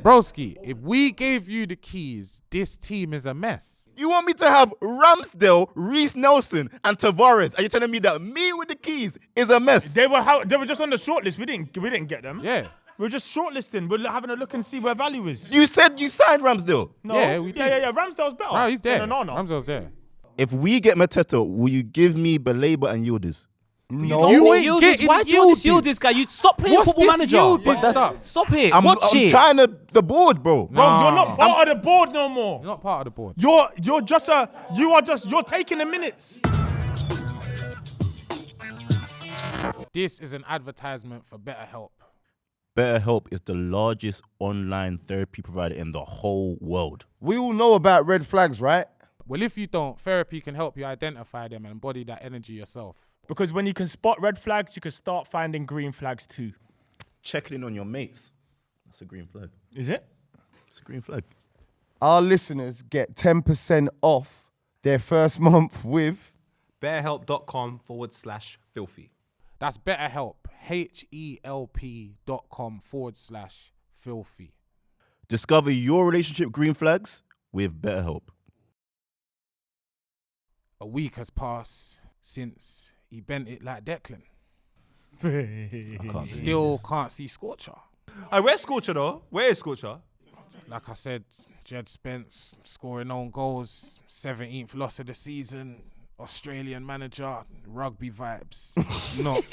Broski, if we gave you the keys, this team is a mess. You want me to have Ramsdale, Reece Nelson, and Tavares? Are you telling me that me with the keys is a mess? They were just on the shortlist. We didn't get them. Yeah. We're just shortlisting. We're having a look and see where value is. You said you signed Ramsdale. No. Yeah, we did. Yeah. Ramsdale's better. Right, he's there. No. Ramsdale's there. If we get Mateta, will you give me Belabor and Yildiz? No. You ain't Yildiz. getting Why do you want this Yildiz? Yildiz guy? You stop playing What's Football this Manager. Yildiz stuff? Stop it. I'm Watch it. trying the board, bro. Bro, you're not part of the board no more. You're not part of the board. You're taking the minutes. This is an advertisement for BetterHelp. BetterHelp is the largest online therapy provider in the whole world. We all know about red flags, right? Well, if you don't, therapy can help you identify them and embody that energy yourself. Because when you can spot red flags, you can start finding green flags too. Checking in on your mates. That's a green flag. Is it? It's a green flag. Our listeners get 10% off their first month with BetterHelp.com/filthy. That's BetterHelp. HELP.com/filthy. Discover your relationship green flags with BetterHelp. A week has passed since he bent it like Declan. Still can't see Scorcher. Hey, where's Scorcher though? Where is Scorcher? Like I said, Jed Spence scoring own goals, 17th loss of the season, Australian manager, rugby vibes. It's not.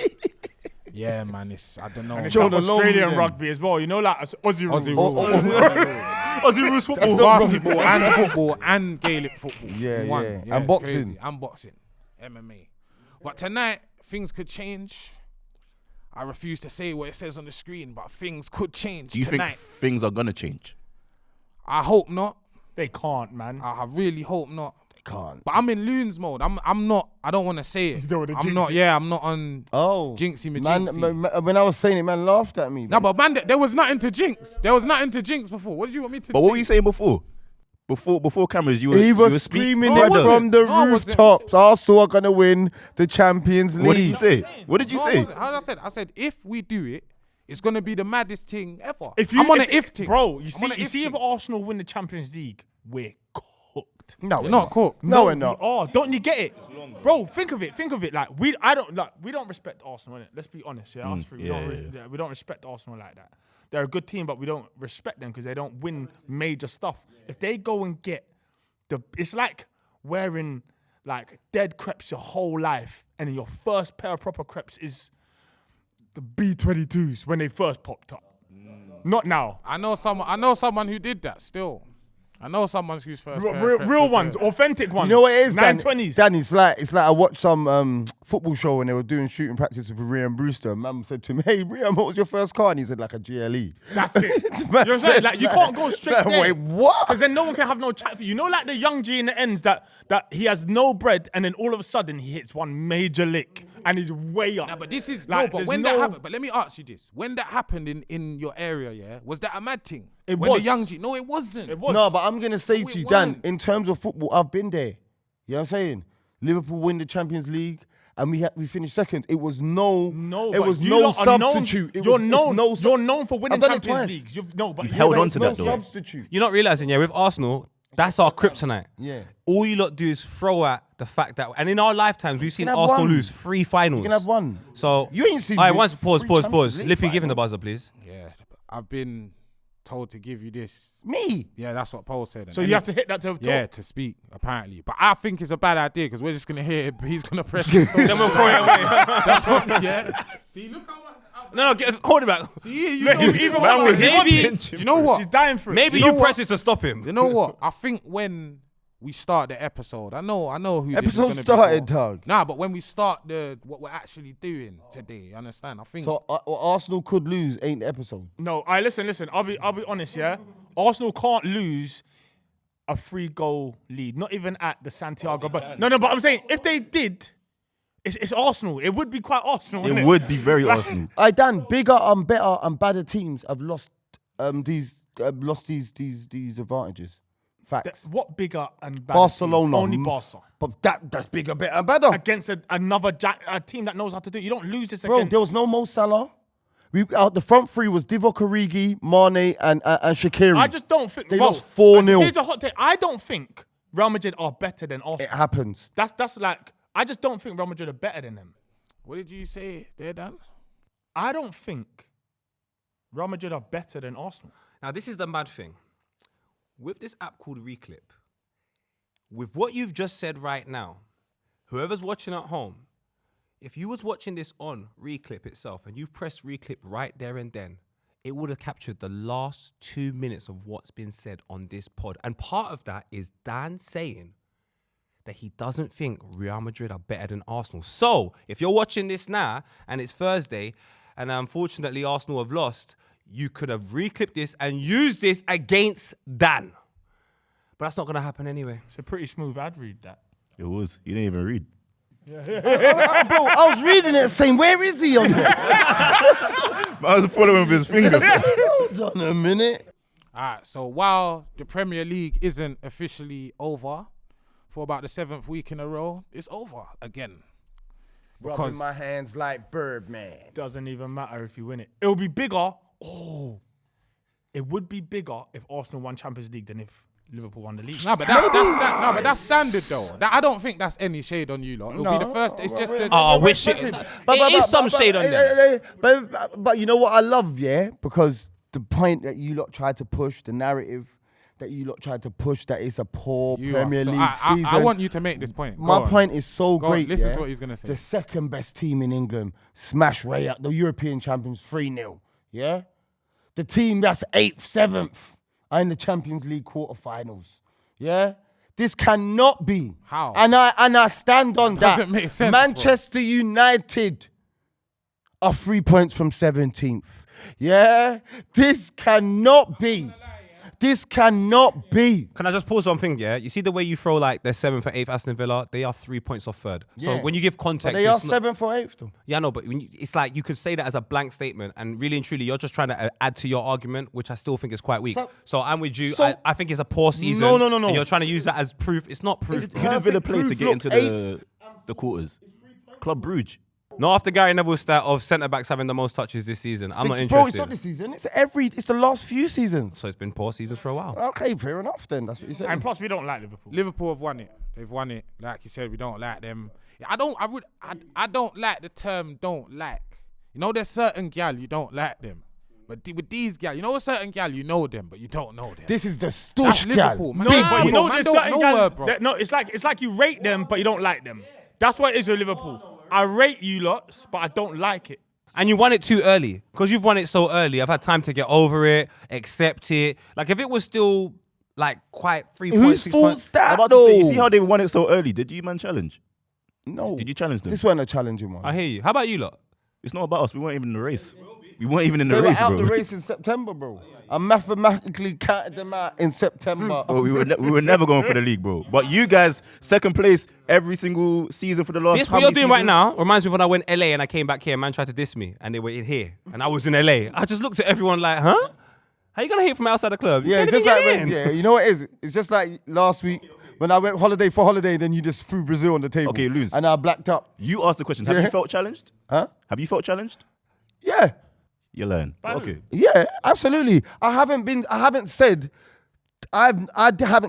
Yeah, man, I don't know. And it's like Australian rugby as well. You know, like Aussie rules. Aussie rules football. Basketball and football and Gaelic football. Yeah, in one. yeah. And it's boxing. crazy. And boxing. MMA. But tonight, things could change. I refuse to say what it says on the screen, but things could change. Do you tonight. think things are going to change? I hope not. They can't, man. I really hope not. Can't. But I'm in loons mode. I'm not. I don't want to say it. You don't wanna I'm jinx not. it. Yeah, I'm not on. Oh. Jinxie Man, majinxie. when I was saying it, man laughed at me. No, but man, there was nothing to jinx. There was nothing to jinx before. What did you want me to say? But what were you saying before? Before cameras, you were He was you were screaming No, I it wasn't. from the No, I wasn't. rooftops. Arsenal are going to win the Champions League. What did you say? What did you No, I say? wasn't. How did I say? I said if we do it, it's gonna be the maddest thing ever. I'm on an if thing, bro. I'm You on an see, if if thing. Arsenal win the Champions League, we're cooked. No, You're not cooked. No, we're not. Oh, don't you get it, bro? Think of it. Like we don't respect Arsenal, innit? Let's be honest. Yeah, us three, we don't respect Arsenal like that. They're a good team, but we don't respect them because they don't win major stuff. If they go and get it's like wearing like dead crepes your whole life, and then your first pair of proper crepes is the B22s when they first popped up. Not now. I know someone who did that. Still, I know someone whose first Real ones, authentic ones. You know what it is, Dan? 920s. Dan, it's like I watched some football show when they were doing shooting practice with Rian Brewster. Man said to him, "Hey, Rian, what was your first car?" And he said, "Like a GLE." That's it. You know what I'm saying? Like, you can't go straight there. Wait, what? Because then no one can have no chat for you. You know, like the young G in the ends that he has no bread, and then all of a sudden he hits one major lick and he's way up. Nah, but this is Like, no. But there's when no- that happened, but let me ask you this: when that happened in your area, yeah, was that a mad thing? It when was. the young G. No, it wasn't. It was. No, but I'm going to say No, to it you, Dan, weren't. in terms of football, I've been there. You know what I'm saying? Liverpool win the Champions League and we finished second. It was no but you lot are known- substitute. You're known for winning I've done it Champions twice. Leagues. You've held on to no that though. substitute. You're not realizing, yeah, with Arsenal, that's our kryptonite. Yeah. All you lot do is throw at the fact that, and in our lifetimes, we've seen have Arsenal one. lose 3 finals. You can have one. So You ain't seen All right, me- once pause. 3 Champions League Lippy, give him the finals. buzzer, please. Yeah, I've been told to give you this. Me? Yeah, that's what Paul said. So you have to hit that to Yeah, to speak, apparently. But I think it's a bad idea because we're just going to hear it. He's going to press it. Then we'll throw it away. That's what, yeah. See, look how much. No, hold it back. See, you Look, know, he even Man wants was to hit maybe- him. do you know what? He's dying for it. Maybe You you, know press what? it to stop him. You know what? I think when we start the episode, I know who this is Episode gonna started, be for. dog. Nah, but when we start what we're actually doing today, you understand? I think So Arsenal could lose, ain't the episode. No, listen. I'll be honest, yeah. Arsenal can't lose a 3-goal lead, not even at the Santiago. But but I'm saying if they did, it's Arsenal. It would be quite Arsenal. It innit? would be very Arsenal. Dan, bigger and better and badder teams have lost these advantages. Facts. What bigger and better Barcelona. team? Only Barca. But that's bigger, better and better. Against another team that knows how to do it. You don't lose this Bro, against. there was no Mo Salah. The front three was Divock Origi, Mane, and Shaqiri. I just don't think They lost 4-0. Here's a hot take. I don't think Real Madrid are better than Arsenal. It happens. That's like, I just don't think Real Madrid are better than them. What did you say there, Dan? I don't think Real Madrid are better than Arsenal. Now, this is the mad thing. With this app called Recip, with what you've just said right now, whoever's watching at home, if you was watching this on Recip itself and you pressed Recip right there and then, it would have captured the last 2 minutes of what's been said on this pod. And part of that is Dan saying that he doesn't think Real Madrid are better than Arsenal. So, if you're watching this now and it's Thursday and unfortunately Arsenal have lost, you could have reclipped this and used this against Dan. But that's not going to happen anyway. It's a pretty smooth ad read, that. It was. You didn't even read. Bro, I was reading it saying, where is he on there? I was following with his fingers. Hold on a minute. All right, so while the Premier League isn't officially over for about the 7th week in a row, it's over again. Rubbing my hands like Birdman. Doesn't even matter if you win it. It'll be bigger. It would be bigger if Arsenal won Champions League than if Liverpool won the league. No, but that's standard though. I don't think that's any shade on you lot. It'll be the first. It's just Which it is some shade on them. But you know what I love, yeah? Because the point that you lot tried to push, the narrative that you lot tried to push, that it's a poor Premier League season. I want you to make this point. My point is so great. Listen to what he's going to say. The second best team in England smash Real, the European champions 3-0. Yeah? The team that's 8th, 7th are in the Champions League quarterfinals. Yeah? This cannot be. How? And I stand on that. Doesn't make sense, Manchester United are 3 points from 17th. Yeah? This cannot be. This cannot be. Can I just pause one thing, yeah? You see the way you throw like they're 7th or 8th Aston Villa? They are 3 points off third. So Yeah. when you give context... But they are it's not- 7th or 8th though. Yeah, no, but it's like you could say that as a blank statement and really and truly you're just trying to add to your argument, which I still think is quite weak. So I'm with you. I think it's a poor season. No. And you're trying to use that as proof. It's not proof. It's Who did Villa play to proof. get Look, into the quarters? Club Brugge. Not after Gary Neville's stat of centre-backs having the most touches this season. I'm not Bro, interested. it's not this season. It's the last few seasons. So it's been poor seasons for a while. Okay, fair enough then. That's what you said. And plus, we don't like Liverpool. Liverpool have won it. They've won it. Like you said, we don't like them. I don't like the term "don't like." You know, there's certain gal you don't like them, but with these gal, you know, a certain gal you know them, but you don't know them. This is the That's Stush Liverpool. gal. Man. No, Nah, but you bro, know, man there's don't certain know gal her, bro. that- no, it's like you rate them, but you don't like them. That's what it is with Liverpool. I rate you lots, but I don't like it. And you won it too early. Because you've won it so early. I've had time to get over it, accept it. Like, if it was still, like, quite 3 points, Whose 6 fault's points. I'm that about though? to say, you see how they won it so early? Did you man challenge? No. Did you challenge them? This wasn't a challenging one. I hear you. How about you lot? It's not about us. We weren't even in the race. We weren't even in the They were race, out bro. the race in September, bro. I mathematically counted them out in September. Bro, we were never going for the league, bro. But you guys, second place every single season for the last. This how what you're many doing right seasons? now reminds me of when I went LA and I came back here and man tried to diss me and they were in here and I was in LA. I just looked at everyone like, huh? How you gonna hit from outside the club? You Yeah, can't it's just even like get when, in. yeah, you know what it is? It's just like last week when I went holiday for holiday, then you just threw Brazil on the table. Okay, Loons. And I blacked up. You asked the question. Have Yeah. you felt challenged? Huh? Have you felt challenged? Yeah. You're lying. Okay. Yeah, absolutely. I haven't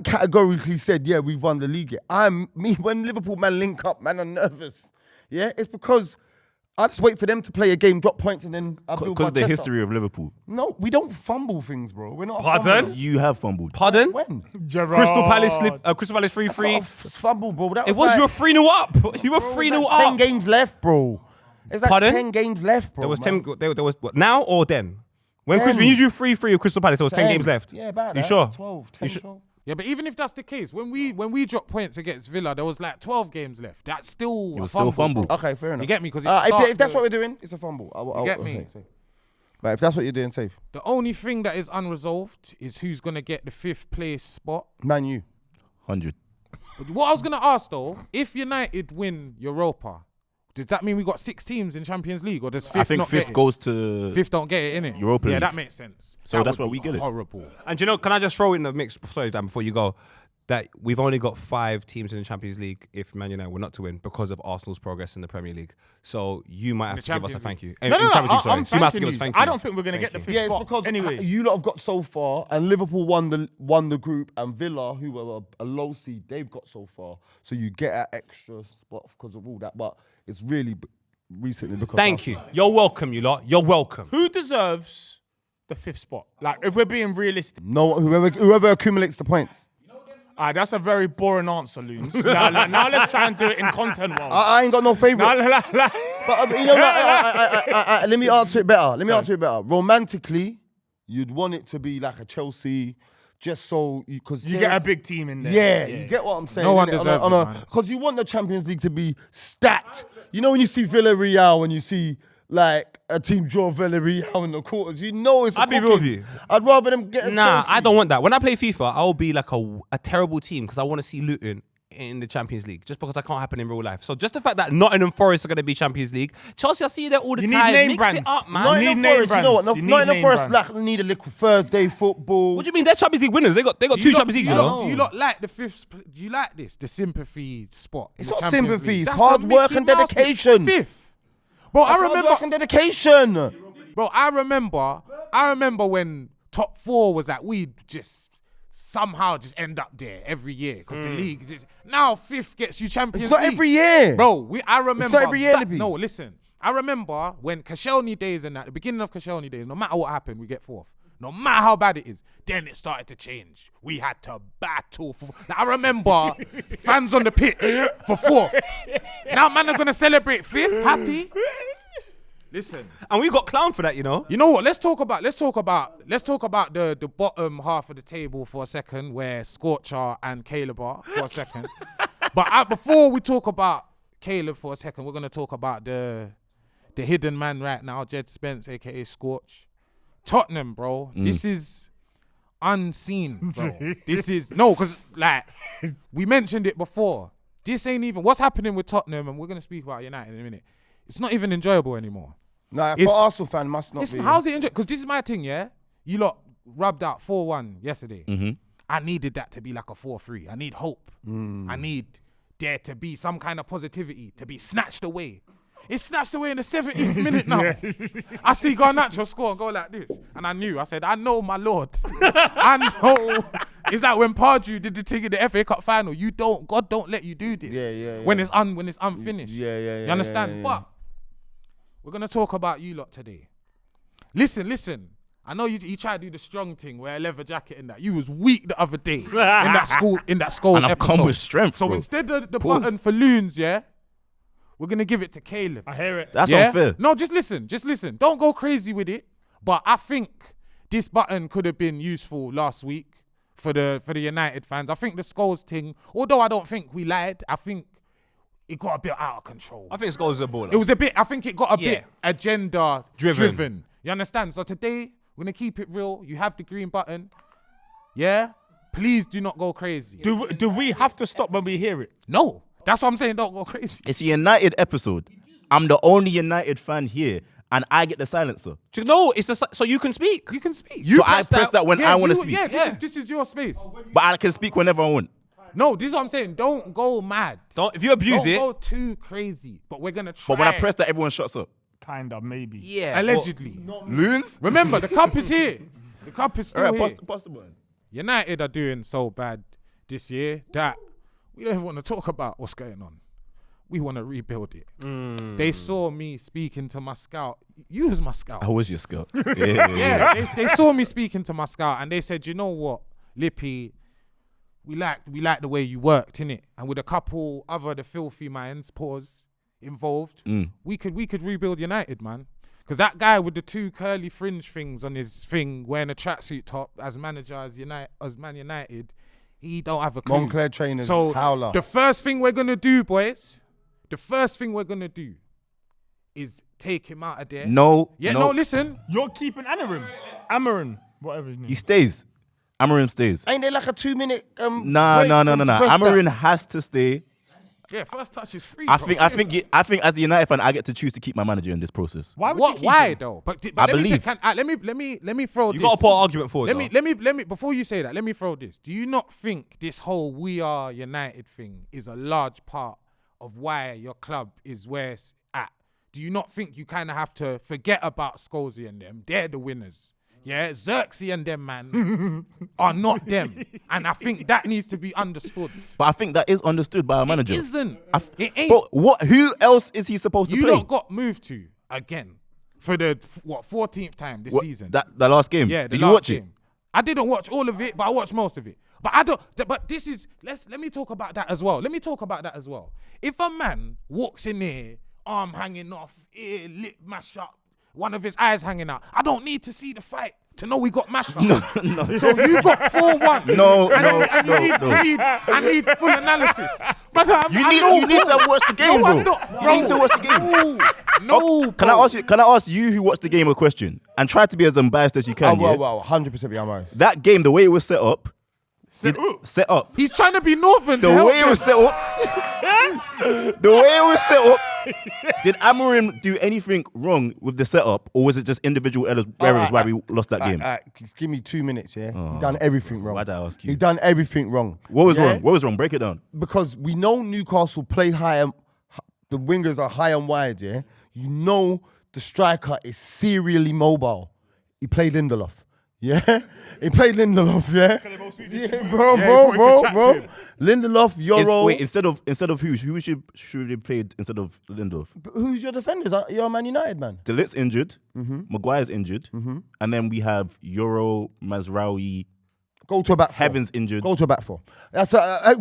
categorically said, yeah, we won the league yet. When Liverpool man link up, man, I'm nervous. Yeah, it's because I just wait for them to play a game, drop points, and then I build my Because of the chest history up. of Liverpool. No, we don't fumble things, bro. We're not. a Pardon? fumble. You have fumbled. Pardon? When? Gerrard. Crystal Palace 3-3. Fumble, bro. That It was like, you were 3-0 up. You were bro, 3-0 it's like 10 up. games left, bro. It's like Pardon? 10 games left, bro. There was man. 10. There was what, now or then? When Ten. you drew 3-3 with Crystal Palace, there was 10 games left. Yeah, about You that. sure? 12, 10, You sure? 12. Yeah, but even if that's the case, when we dropped points against Villa, there was like 12 games left. That's still It was still a fumble. Okay, fair enough. You get me? Because if that's what we're doing, it's a fumble. I'll get me? safe. But if that's what you're doing, safe. The only thing that is unresolved is who's gonna get the 5th place spot. Man, you. 100. But what I was gonna ask though, if United win Europa, does that mean we got 6 teams in Champions League, or does 5th I think not 5th get it? goes to 5th don't get it, innit? Europa Yeah, League. that makes sense. So That that's would why we be get it. Horrible. And you know, can I just throw in the mix? Sorry, Dan, before you go. that we've only got 5 teams in the Champions League if Man United were not to win because of Arsenal's progress in the Premier League. So you might have to give us a thank you. No, In Champions League, sorry. I'm So you might have to thanking give us you. a thank you. I don't think we're going to get the 5th spot. It's because anyway. you lot have got so far, and Liverpool won the group, and Villa, who were a low seed, they've got so far. So you get an extra spot because of all that. But it's really recently because. Thank you. You're welcome, you lot. You're welcome. Who deserves the 5th spot? Like, if we're being realistic. No, whoever accumulates the points. That's a very boring answer, Loons. now let's try and do it in content world. I ain't got no favourites. But you know what? Let me answer it better. Romantically, you'd want it to be like a Chelsea, just so because you get a big team in there. Yeah, you get what I'm saying. No one deserves it, man. Because you want the Champions League to be stacked. You know when you see Villarreal, when you see like a team draw Villarreal in the quarters, you know it's. I'll be real with you. I'd rather them get. Nah, I don't want that. When I play FIFA, I'll be like a terrible team because I want to see Luton in the Champions League, just because that can't happen in real life. So just the fact that Nottingham Forest are going to be Champions League, Chelsea, I see you there all the time. You need name Mix brands. it up, man. Nottingham Forest, you know what? Nottingham Forest like need a little Thursday football. What do you mean? They're Champions League winners. They got 2 Champions Leagues, you know. Do you lot like the 5th? Do you like this? The sympathy spot. It's in the not Champions sympathy, League? it's That's hard a work Mickey and Mouse dedication. 5th. Bro, I Hard work and dedication. Bro, I remember when top 4 was that we'd just somehow just end up there every year because the league just now 5th gets you Champions It's not League. every year. Bro, I remember. It's not every year, Libby. No, listen. I remember when Koscielny days and that, the beginning of Koscielny days, no matter what happened, we get 4th. No matter how bad it is, then it started to change. We had to battle for. Now, I remember fans on the pitch for 4th. Now, man, are gonna celebrate 5th. Happy. Listen, And we got clowned for that, you know. you know what? Let's talk about the bottom half of the table for a second, where Scorcher and Caleb are for a second. But before we talk about Caleb for a second, we're gonna talk about the hidden man right now, Jed Spence, aka Scorch. Tottenham, bro. This is unseen, bro. This is because like we mentioned it before. This ain't even what's happening with Tottenham, and we're gonna speak about United in a minute. It's not even enjoyable anymore. Nah, It's- for Arsenal fan must not Listen, be. how's it enjoyable? Because this is my thing, yeah. You lot rubbed out 4-1 yesterday. I needed that to be like a 4-3. I need hope. I need there to be some kind of positivity to be snatched away. It's snatched away in the 70th minute now. I see Garnacho score and go like this. And I said, I know, my lord. I know. It's like when Pardew did the thing in the FA Cup final. God don't let you do this. Yeah. When it's unfinished. Yeah. You understand? yeah. But we're going to talk about you lot today. Listen. I know you tried to do the strong thing, wear a leather jacket and that. You was weak the other day in that school And I've episode. come with strength, So bro. instead of the Pause. button for Loons, yeah, we're going to give it to Caleb. I hear it. That's Yeah? unfair. No, just listen. Don't go crazy with it. But I think this button could have been useful last week for the United fans. I think the Scholes thing, although I don't think we lied, I think it got a bit out of control. I think Scholes is a baller. It was a bit, I think it got a Yeah. bit agenda Driven. driven. You understand? So today, we're going to keep it real. You have the green button. Yeah? Please do not go crazy. Do we have to stop when we hear it? No. That's what I'm saying. Don't go crazy. It's a United episode. I'm the only United fan here, and I get the silencer. No, so you can speak. You can speak. So I press that when I want to speak. Yeah, this is your space. But I can speak whenever I want. No, this is what I'm saying. Don't go mad. If you abuse Don't it, go too crazy. But we're going to try. But when I press that, everyone shuts up. Kinda, maybe. yeah. Allegedly. Loons? Remember, the cup is here. The cup is still All right, here. pass the button. United are doing so bad this year that we don't even want to talk about what's going on. We want to rebuild it. They saw me speaking to my scout. You was my scout. I was your scout. Yeah. Yeah, they saw me speaking to my scout and they said, you know what, Lippy, we like the way you worked, innit? And with a couple other the filthy minds, involved, we could rebuild United, man. Because that guy with the 2 curly fringe things on his thing, wearing a tracksuit top as manager as Man United, he don't have a clue. Montclair trainers, So howler. the first thing we're gonna do, boys, is take him out of there. No. Listen. You're keeping Amorim, whatever his name. He stays. Amorim stays. Ain't there like a 2-minute Nah. break from first Amorim has to stay. Yeah, first touch is free. I bro. think as a United fan, I get to choose to keep my manager in this process. Why would you What? keep Why him? though? But I let me believe. let me throw You this. got to put an argument forward. Let me before you say that, let me throw this. Do you not think this whole "We Are United" thing is a large part of why your club is where it's at? Do you not think you kind of have to forget about Scholesy and them? They're the winners. Yeah, Xerxes and them, man, are not them. And I think that needs to be understood. But I think that is understood by our manager. It isn't. It ain't. But who else is he supposed to You play? don't got moved to again for the 14th time this season. The last game? Yeah, the Did you last watch game. I didn't watch all of it, but I watched most of it. But I don't. But this is. Let me talk about that as well. If a man walks in there, arm hanging off, ear, lip mash up, one of his eyes hanging out, I don't need to see the fight to know we got mashed up. No. So you got 4-1. No. I need full analysis. Brother, You need to watch the game, bro. You need to watch the game. No. Can I ask you who watched the game a question and try to be as unbiased as you can? Oh, yeah? well, 100% be unbiased. That game, the way it was set up, set up. He's trying to be northern. The to help way it them. was set up, did Amorim do anything wrong with the setup, or was it just individual errors why we lost that game? Just give me 2 minutes, yeah? He done everything wrong. Why'd I ask you? He done everything wrong. What was Yeah? wrong? What was wrong? Break it down. Because we know Newcastle play high and the wingers are high and wide, yeah? You know the striker is serially mobile. He played Lindelof. Yeah? He played Lindelof, yeah? Yeah, bro. Lindelof, Euro. Wait, instead of who should they played instead of Lindelof? Who's your defenders? You're a Man United, man. De Ligt's injured, Maguire's injured, and then we have Euro, Mazraoui, Go to a back four. Heaven's injured. Go to a back four. That's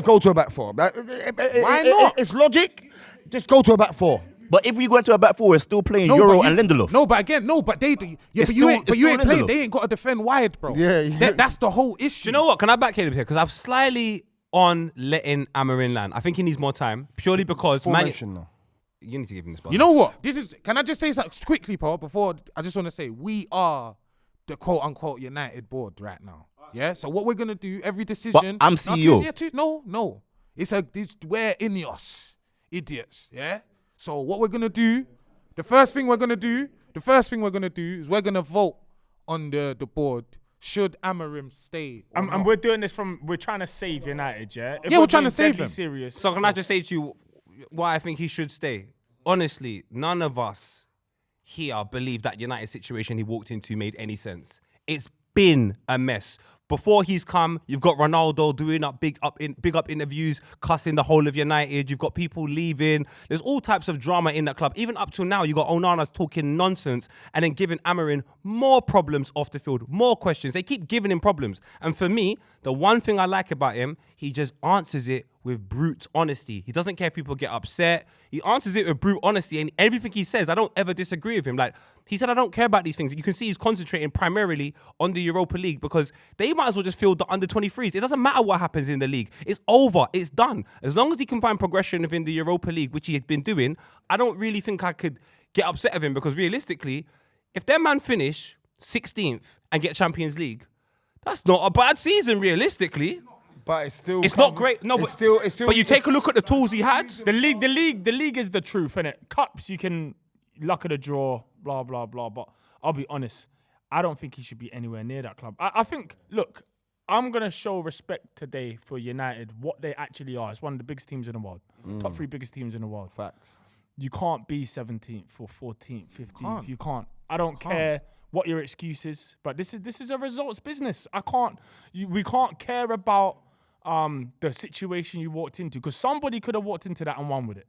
go to a back four. Why not? It's logic. Just go to a back four. But if we go into a back four, we're still playing Euro and Lindelof. No, but again, but they do. Yeah, It's but you ain't still playing. Lindelof. They ain't got to defend wide, bro. Yeah. That's the whole issue. Do you know what? Can I back Caleb here? Because I'm slightly on letting Amorim land. I think he needs more time, purely because Formation now. you need to give him this. You know what? Can I just say something quickly, Paul? Before I just want to say we are the quote unquote United board right now. Yeah. So what we're gonna do, every decision. I'm CEO. No. We're Ineos, idiots. Yeah. So what we're gonna do, the first thing we're gonna do is we're gonna vote on the board. Should Amorim stay? And we're doing this we're trying to save United, yeah? If we're trying to being save deadly them. serious. So can I just say to you why I think he should stay? Honestly, none of us here believe that United situation he walked into made any sense. It's been a mess. Before he's come, you've got Ronaldo doing big up interviews, cussing the whole of United. You've got people leaving. There's all types of drama in that club. Even up to now, you got Onana talking nonsense and then giving Amorim more problems off the field, more questions. They keep giving him problems. And for me, the one thing I like about him, he just answers it with brute honesty. He doesn't care if people get upset. He answers it with brute honesty, and everything he says, I don't ever disagree with him. Like, he said, I don't care about these things. You can see he's concentrating primarily on the Europa League because they might as well just field the under-23s. It doesn't matter what happens in the league. It's over. It's done. As long as he can find progression within the Europa League, which he has been doing, I don't really think I could get upset with him because realistically, if their man finish 16th and get Champions League, that's not a bad season realistically. But It's not great. No, but but you take a look at the tools he had. The league is the truth, innit? Cups, you can luck of the draw, blah, blah, blah. But I'll be honest, I don't think he should be anywhere near that club. I think, look, I'm going to show respect today for United, what they actually are. It's one of the biggest teams in the world. Top 3 biggest teams in the world. Facts. You can't be 17th or 14th, 15th. You can't. I don't care what your excuse is, but this is a results business. We can't care about the situation you walked into because somebody could have walked into that and won with it.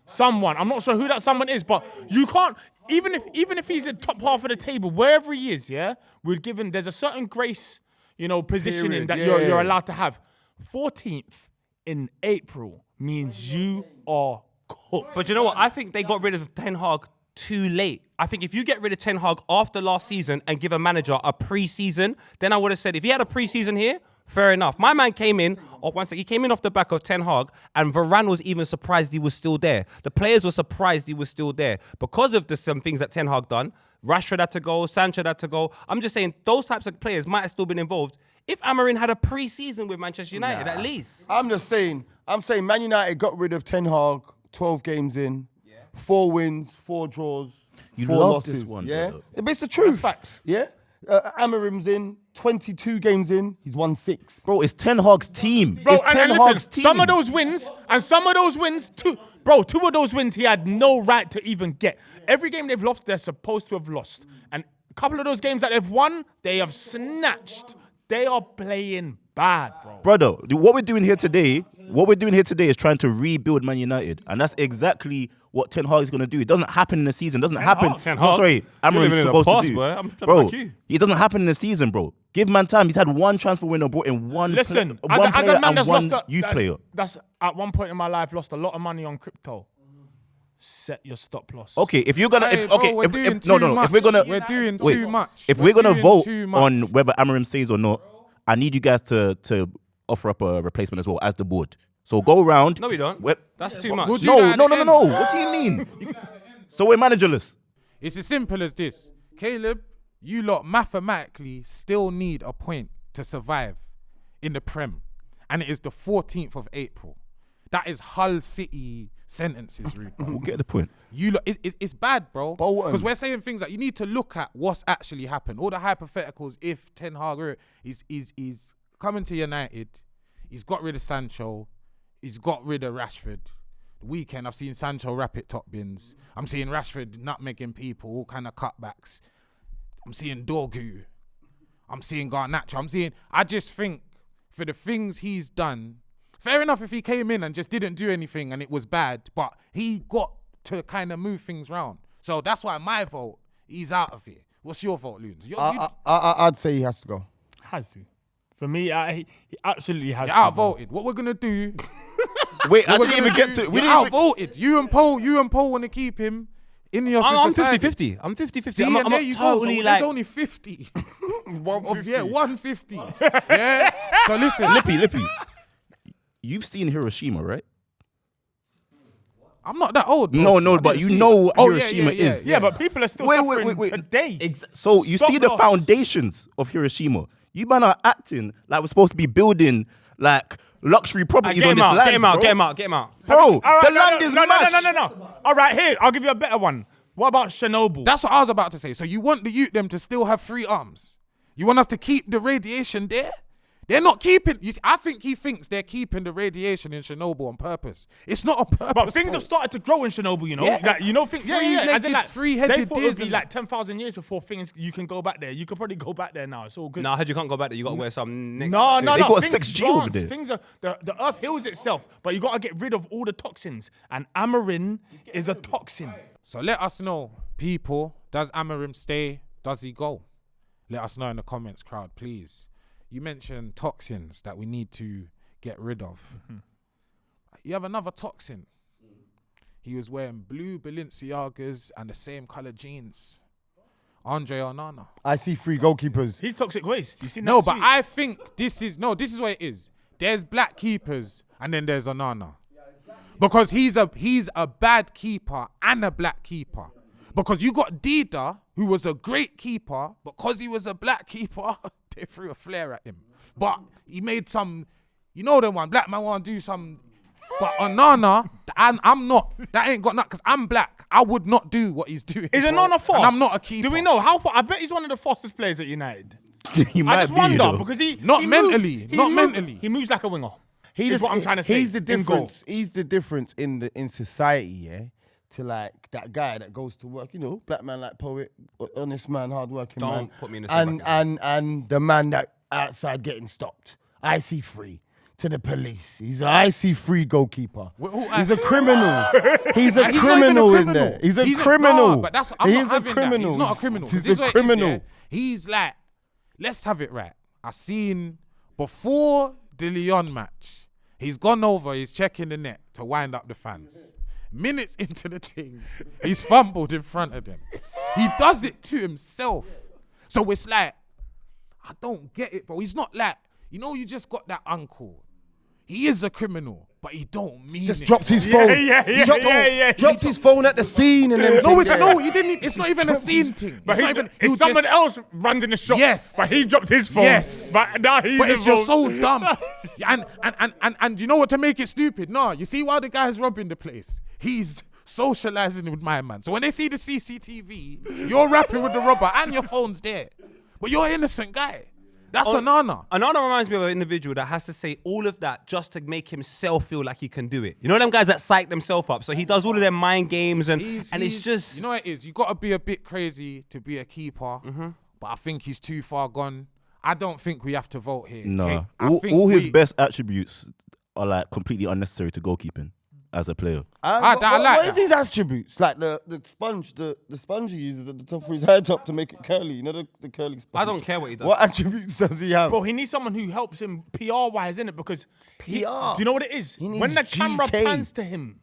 Someone, I'm not sure who that someone is, but you can't. Even if he's in top half of the table, wherever he is, yeah, there's a certain grace, positioning that you're allowed to have. 14th in April means you are cooked. But you know what? I think they got rid of Ten Hag too late. I think if you get rid of Ten Hag after last season and give a manager a pre-season, then I would have said if he had a pre-season here, fair enough. My man came in, he came in off the back of Ten Hag, and Varane was even surprised he was still there. The players were surprised he was still there. Because of some things that Ten Hag done, Rashford had to go, Sancho had to go. I'm just saying, those types of players might have still been involved if Amorim had a pre-season with Manchester United, at least. I'm just saying, I'm saying Man United got rid of Ten Hag, 12 games in, 4 wins, 4 draws, You 4 love losses. this one, yeah? brother. But it's the truth. facts. Yeah? Amorim's in, 22 games in, he's won 6. Bro, it's Ten Hag's team. Bro, It's and Ten listen, Hag's team. some of those wins, two of those wins he had no right to even get. Every game they've lost, they're supposed to have lost. And a couple of those games that they've won, they have snatched. They are playing bad, bro. Brother, what we're doing here today is trying to rebuild Man United. And that's exactly what Ten Hag is going to do. It doesn't happen in a season. It doesn't happen. Ten No, Hag? sorry, You're Amorim's living in the supposed past, to do. boy. I'm trying to Bro, back you. it doesn't happen in a season, bro. Give man time. He's had one transfer window, brought in one Listen, one as player a man and that's one lost youth player. that's at one point in my life lost a lot of money on crypto. Set your stop loss. Okay, if you're gonna, Hey, if, bro, okay, we're if, doing if, too no, no, no, much. if we're gonna, We're doing wait, too much. If We're we're gonna doing vote too much. on whether Amorim stays or not, I need you guys to offer up a replacement as well as the board. So go around. No, we don't. Wait, That's too much. We'll do no, that at no, the no, no, end. no. What do you mean? So we're managerless. It's as simple as this. Caleb, you lot mathematically still need a point to survive in the Prem. And it is the 14th of April. That is Hull City sentences, Ruben. We'll get the point. You lot, it's bad, bro. Bolton. Because we're saying things like you need to look at what's actually happened. All the hypotheticals, if Ten Hag is coming to United, he's got rid of Sancho, he's got rid of Rashford. The weekend, I've seen Sancho wrap it top bins. I'm seeing Rashford nutmegging people, all kind of cutbacks. I'm seeing Dorgu. I'm seeing Garnacho. I just think for the things he's done, fair enough if he came in and just didn't do anything and it was bad, but he got to kind of move things round. So that's why my vote, he's out of here. What's your vote, Loons? I'd say he has to go. Has to. For me, he absolutely has You're to. outvoted. What we're going to do... Wait, I we're didn't even gonna get do- to. We you're didn't even, outvoted. You and Paul want to keep him in your I'm society. 50-50. I'm 50-50. See, I'm and there not you go. totally So like... there's only 50. 150. Yeah, 150. Yeah. So listen, Lippy. You've seen Hiroshima, right? I'm not that old. Bro. No, I but didn't you see know it. what Oh, Hiroshima is. Yeah, but people are still suffering today. So you Stop see the loss. foundations of Hiroshima. You man are acting like we're supposed to be building like luxury properties Get on him this out, land, get him out, bro. get him out, get him out. Bro, All right, the land is mash. No. All right, here, I'll give you a better one. What about Chernobyl? That's what I was about to say. So you want the youth them to still have 3 arms? You want us to keep the radiation there? They're not keeping. I think he thinks they're keeping the radiation in Chernobyl on purpose. It's not on purpose. But things bro. have started to grow in Chernobyl, you know. Yeah. Like, you know, things. As in, like, three-headed they thought it would deers be and like 10,000 years before things you can go back there. You could probably go back there now. It's all good. Nah, I heard you can't go back there. You got to wear some next. No. They got a things 6G over advance. there. Things are the Earth heals itself, but you got to get rid of all the toxins. And Amorim is a toxin. So let us know, people. Does Amorim stay? Does he go? Let us know in the comments, crowd, please. You mentioned toxins that we need to get rid of. You have another toxin. He was wearing blue Balenciagas and the same color jeans. Andre Onana. I see 3 goalkeepers. He's toxic waste. You see? No, but I think this is what it is. There's black keepers and then there's Onana. Because he's a bad keeper and a black keeper. Because you got Dida, who was a great keeper, because he was a black keeper, they threw a flare at him. But he made some, you know the one, black man want to do some, but Onana, I'm not, that ain't got nothing, because I'm black. I would not do what he's doing. Is bro. Onana fast? And I'm not a keeper. Do we know how far? I bet he's one of the fastest players at United. He I might just be, wonder though. because he Not he mentally, moves, not he mentally. He moves like a winger. He Is what I'm trying to say. He's the in goal. difference. He's the difference in society, yeah. To like that guy that goes to work, you know, black man like poet, honest man, hardworking man. Don't put me in the same bucket. and the man that outside getting stopped. I see free to the police. He's an IC3 goalkeeper. He's a criminal. He's a He's criminal not in even a there. He's a He's criminal. No, but that's I'm He's not having a criminal. That. He's not a criminal. He's This is a what it is, criminal. yeah? He's like, let's have it right. I seen before the Lyon match, he's gone over, he's checking the net to wind up the fans. Minutes into the thing, he's fumbled in front of them. He does it to himself. So it's like, I don't get it, bro. He's not like, you know, you just got that uncle. He is a criminal, but he don't mean Just it. dropped his phone. Dropped his phone at the scene and then. No, he didn't. It's not even a scene thing. But It's not even. if was someone just- else runs in the shop, Yes. but he dropped his phone. Yes. But now he's But it's just involved. so dumb. And you know what to make it stupid? No, you see why the guy's robbing the place? He's socializing with my man. So when they see the CCTV, you're rapping with the robber and your phone's there. But you're an innocent guy. That's Onana. Onana reminds me of an individual that has to say all of that just to make himself feel like he can do it. You know them guys that psych themselves up. So he does all of their mind games it's just... You know what it is? You got to be a bit crazy to be a keeper. But I think he's too far gone. I don't think we have to vote here. No. Okay? All his best attributes are like completely unnecessary to goalkeeping as a player. What is his attributes? Like the sponge, the sponge he uses at the top of his hair top to make it curly. You know the curly sponge. I don't care what he does. What attributes does he have? Bro, he needs someone who helps him PR-wise, innit? Because PR? do you know what it is? He needs When the camera GK. pans to him,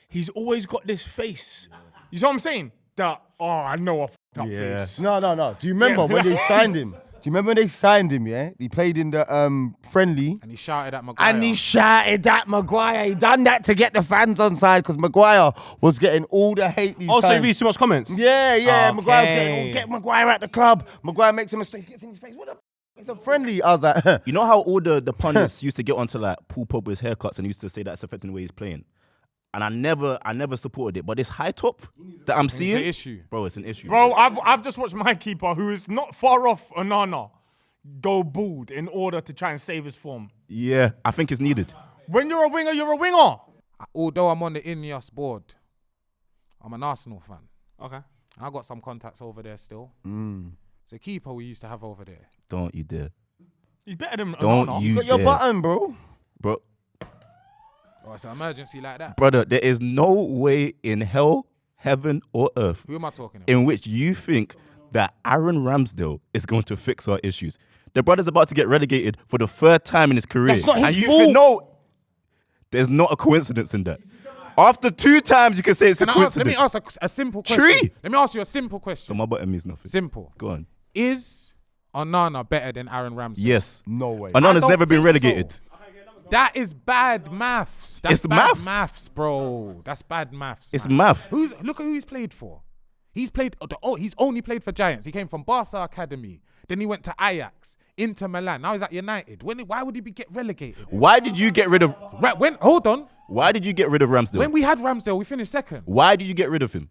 he's always got this face. You know what I'm saying? That, I know a fucked up face. No. Do you remember when they signed him? Do you remember when they signed him, yeah? He played in the friendly. And he shouted at Maguire. He done that to get the fans on side because Maguire was getting all the hate these Also, he times. reads too much comments? Yeah. Maguire's Okay. getting, get Maguire at the club. Maguire makes a mistake, gets in his face. What the f***? It's a friendly. I was like, You know how all the pundits used to get onto like Paul Pogba's haircuts and used to say that's affecting the way he's playing? And I never supported it. But this high top that I'm seeing, an issue. Bro, it's an issue. Bro, I've just watched my keeper, who is not far off Onana, go bald in order to try and save his form. Yeah, I think it's needed. When you're a winger, you're a winger. Although I'm on the Ineos board, I'm an Arsenal fan. Okay. And I got some contacts over there still. It's a keeper we used to have over there. Don't you dare. He's better than Don't Onana. you got your dare. button, bro. Bro, Oh, it's an emergency like that. brother, there is no way in hell, heaven, or earth Who am I talking about? in which you think that Aaron Ramsdale is going to fix our issues. The brother's about to get relegated for the third time in his career. That's not his and you fault. think, no, there's not a coincidence in that. After 2 times, you can say it's a Let coincidence. me ask a simple question. Tree. Let me ask you a simple question. So my button means nothing. Simple. Go on. Is Onana better than Aaron Ramsdale? Yes. No way. Onana's I don't never been think relegated. so. That is bad maths. That's It's bad math. maths, bro. That's bad maths. It's man. math. Look at who he's played for. He's only played for Giants. He came from Barca Academy. Then he went to Ajax, Inter Milan. Now he's at United. Why would he get relegated? Why did you get rid of? Right, hold on. Why did you get rid of Ramsdale? When we had Ramsdale, we finished second. Why did you get rid of him?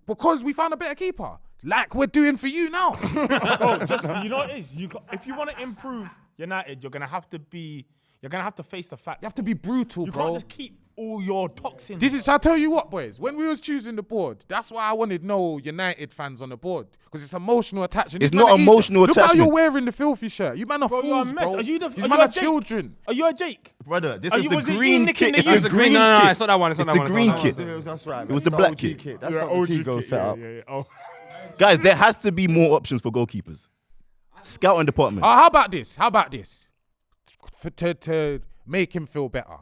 Because we found a better keeper. Like we're doing for you now. Bro, you know what it is? If you want to improve United, you're gonna have to face the fact. You have to be brutal, You bro. can't just keep all your toxins. I'll tell you what, boys. When we was choosing the board, that's why I wanted no United fans on the board. Because it's emotional attachment. It's These man not are emotional Look how attachment. you're wearing the filthy shirt. You man are Bro, you're a fools, mess. bro. Are you These are man you are a Jake? children. Are you a Jake? Brother, this Are is you- the was it you green nicking kit. the It's youth? the It's the green No, kit. it's not that one. It's It's not the that one. green It's not that kit. That's right. It was the black kit. That's You're not the OG Tigo kit, set up. yeah. Oh. Guys, there has to be more options for goalkeepers. Scouting department. How about this? To make him feel better.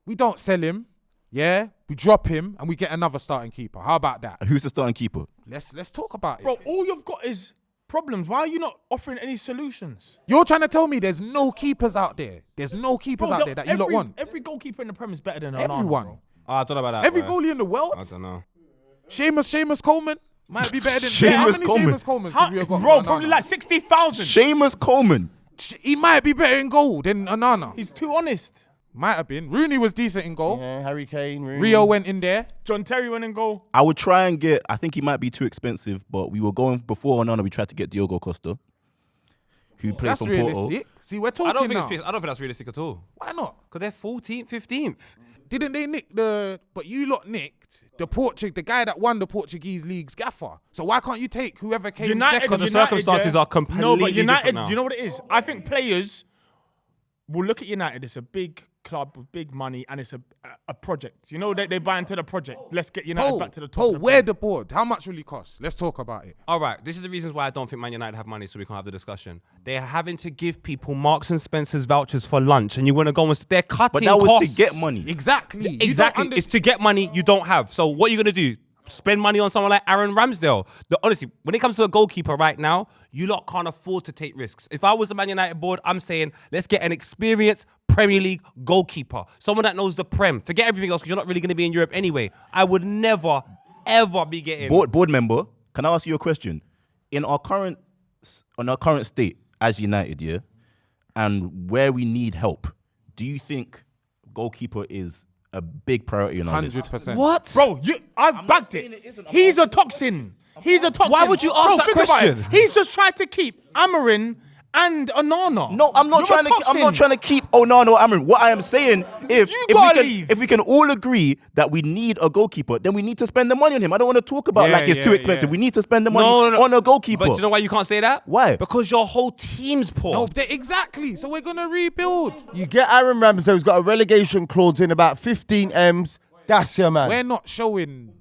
We don't sell him. Yeah, we drop him and we get another starting keeper. How about that? Who's the starting keeper? Let's talk about it. Bro, all you've got is problems. Why are you not offering any solutions? You're trying to tell me there's no keepers out there. There's no keepers out there that you lot want. Every goalkeeper in the Prem is better than Onana, Everyone. bro. Oh, I don't know about that. Every bro. goalie in the world. I don't know. Seamus Coleman might be better than Seamus how Coleman. many Seamus Colemans How, have we got bro, for probably Onana? like 60,000. Seamus Coleman. He might be better in goal than Onana. He's too honest. Might have been. Rooney was decent in goal. Yeah, Harry Kane, Rooney. Rio went in there. John Terry went and goal. I would try and get, I think he might be too expensive, but we were going, before Onana, we tried to get Diogo Costa, who plays That's from Porto. realistic. See, we're I talking don't now. think that's realistic at all. Why not? Because they're 14th, 15th. Didn't they nick but you lot nicked the guy that won the Portuguese league's gaffer. So why can't you take whoever came second? the circumstances are completely No, but United, different now. do you know what it is? I think players will look at United. It's a big club with big money and it's a project. You know, they buy into the project. Let's get United back to the top. of the where Prem. the board? How much will it cost? Let's talk about it. All right, this is the reasons why I don't think Man United have money, so we can't have the discussion. They're having to give people Marks and Spencer's vouchers for lunch, and you want to go and they're cutting But that was costs. to get money. Exactly. You don't Exactly. under- It's to get money you don't have. So what are you going to do? Spend money on someone like Aaron Ramsdale. Honestly, when it comes to a goalkeeper right now, you lot can't afford to take risks. If I was the Man United board, I'm saying let's get an experienced Premier League goalkeeper. Someone that knows the Prem. Forget everything else because you're not really going to be in Europe anyway. I would never, ever be getting... Board member, can I ask you a question? On our current state as United, yeah, and where we need help, do you think goalkeeper is a big priority on our list? 100%. What? Bro, I've bagged saying it. it isn't. He's a toxin. He's a toxin. Why would you ask Bro, that think about it. question? He's just tried to keep Amorim and Onana. No, I'm not You're a trying to. I'm not toxin. trying to keep Onana or Amorim. What I am saying, if gotta leave. if we can all agree that we need a goalkeeper, then we need to spend the money on him. I don't want to talk about Yeah, like it's too yeah, expensive. yeah. We need to spend the money No. on a goalkeeper. But do you know why you can't say that? Why? Because your whole team's poor. No, exactly. So we're gonna rebuild. You get Aaron Ramsey, who's got a relegation clause in about 15 M's. That's your man. We're not showing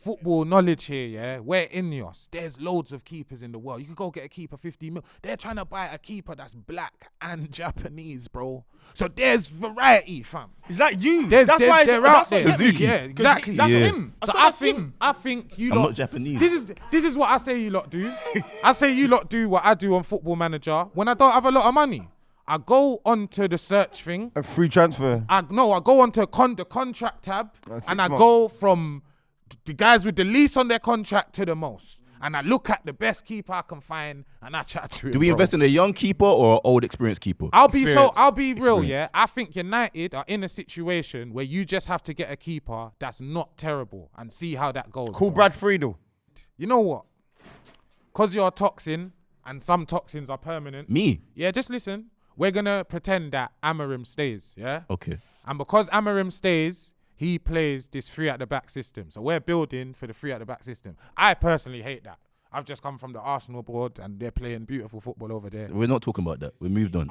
football knowledge here, yeah? We're Ineos. There's loads of keepers in the world. You could go get a keeper 50 mil. They're trying to buy a keeper that's black and Japanese, bro. So there's variety, fam. Is that you? They're out there. That's what Suzuki. Yeah, exactly. That's Yeah. him. So That's him. I think you I'm lot. not Japanese. This is what I say you lot do. I say you lot do what I do on Football Manager when I don't have a lot of money. I go onto the search thing. A free transfer. I go onto the contract tab Six and I months. go from the guys with the least on their contract to the most. And I look at the best keeper I can find and I chat to him. Do we invest in a young keeper or an old experienced keeper? I'll be real, Experience. yeah. I think United are in a situation where you just have to get a keeper that's not terrible and see how that goes. Call bro. Brad Friedel. You know what? Because you're a toxin and some toxins are permanent. Me? Yeah, just listen. We're going to pretend that Amorim stays, yeah? Okay. And because Amorim stays, he plays this 3 at the back system. So we're building for the 3 at the back system. I personally hate that. I've just come from the Arsenal board and they're playing beautiful football over there. We're not talking about that. We moved on.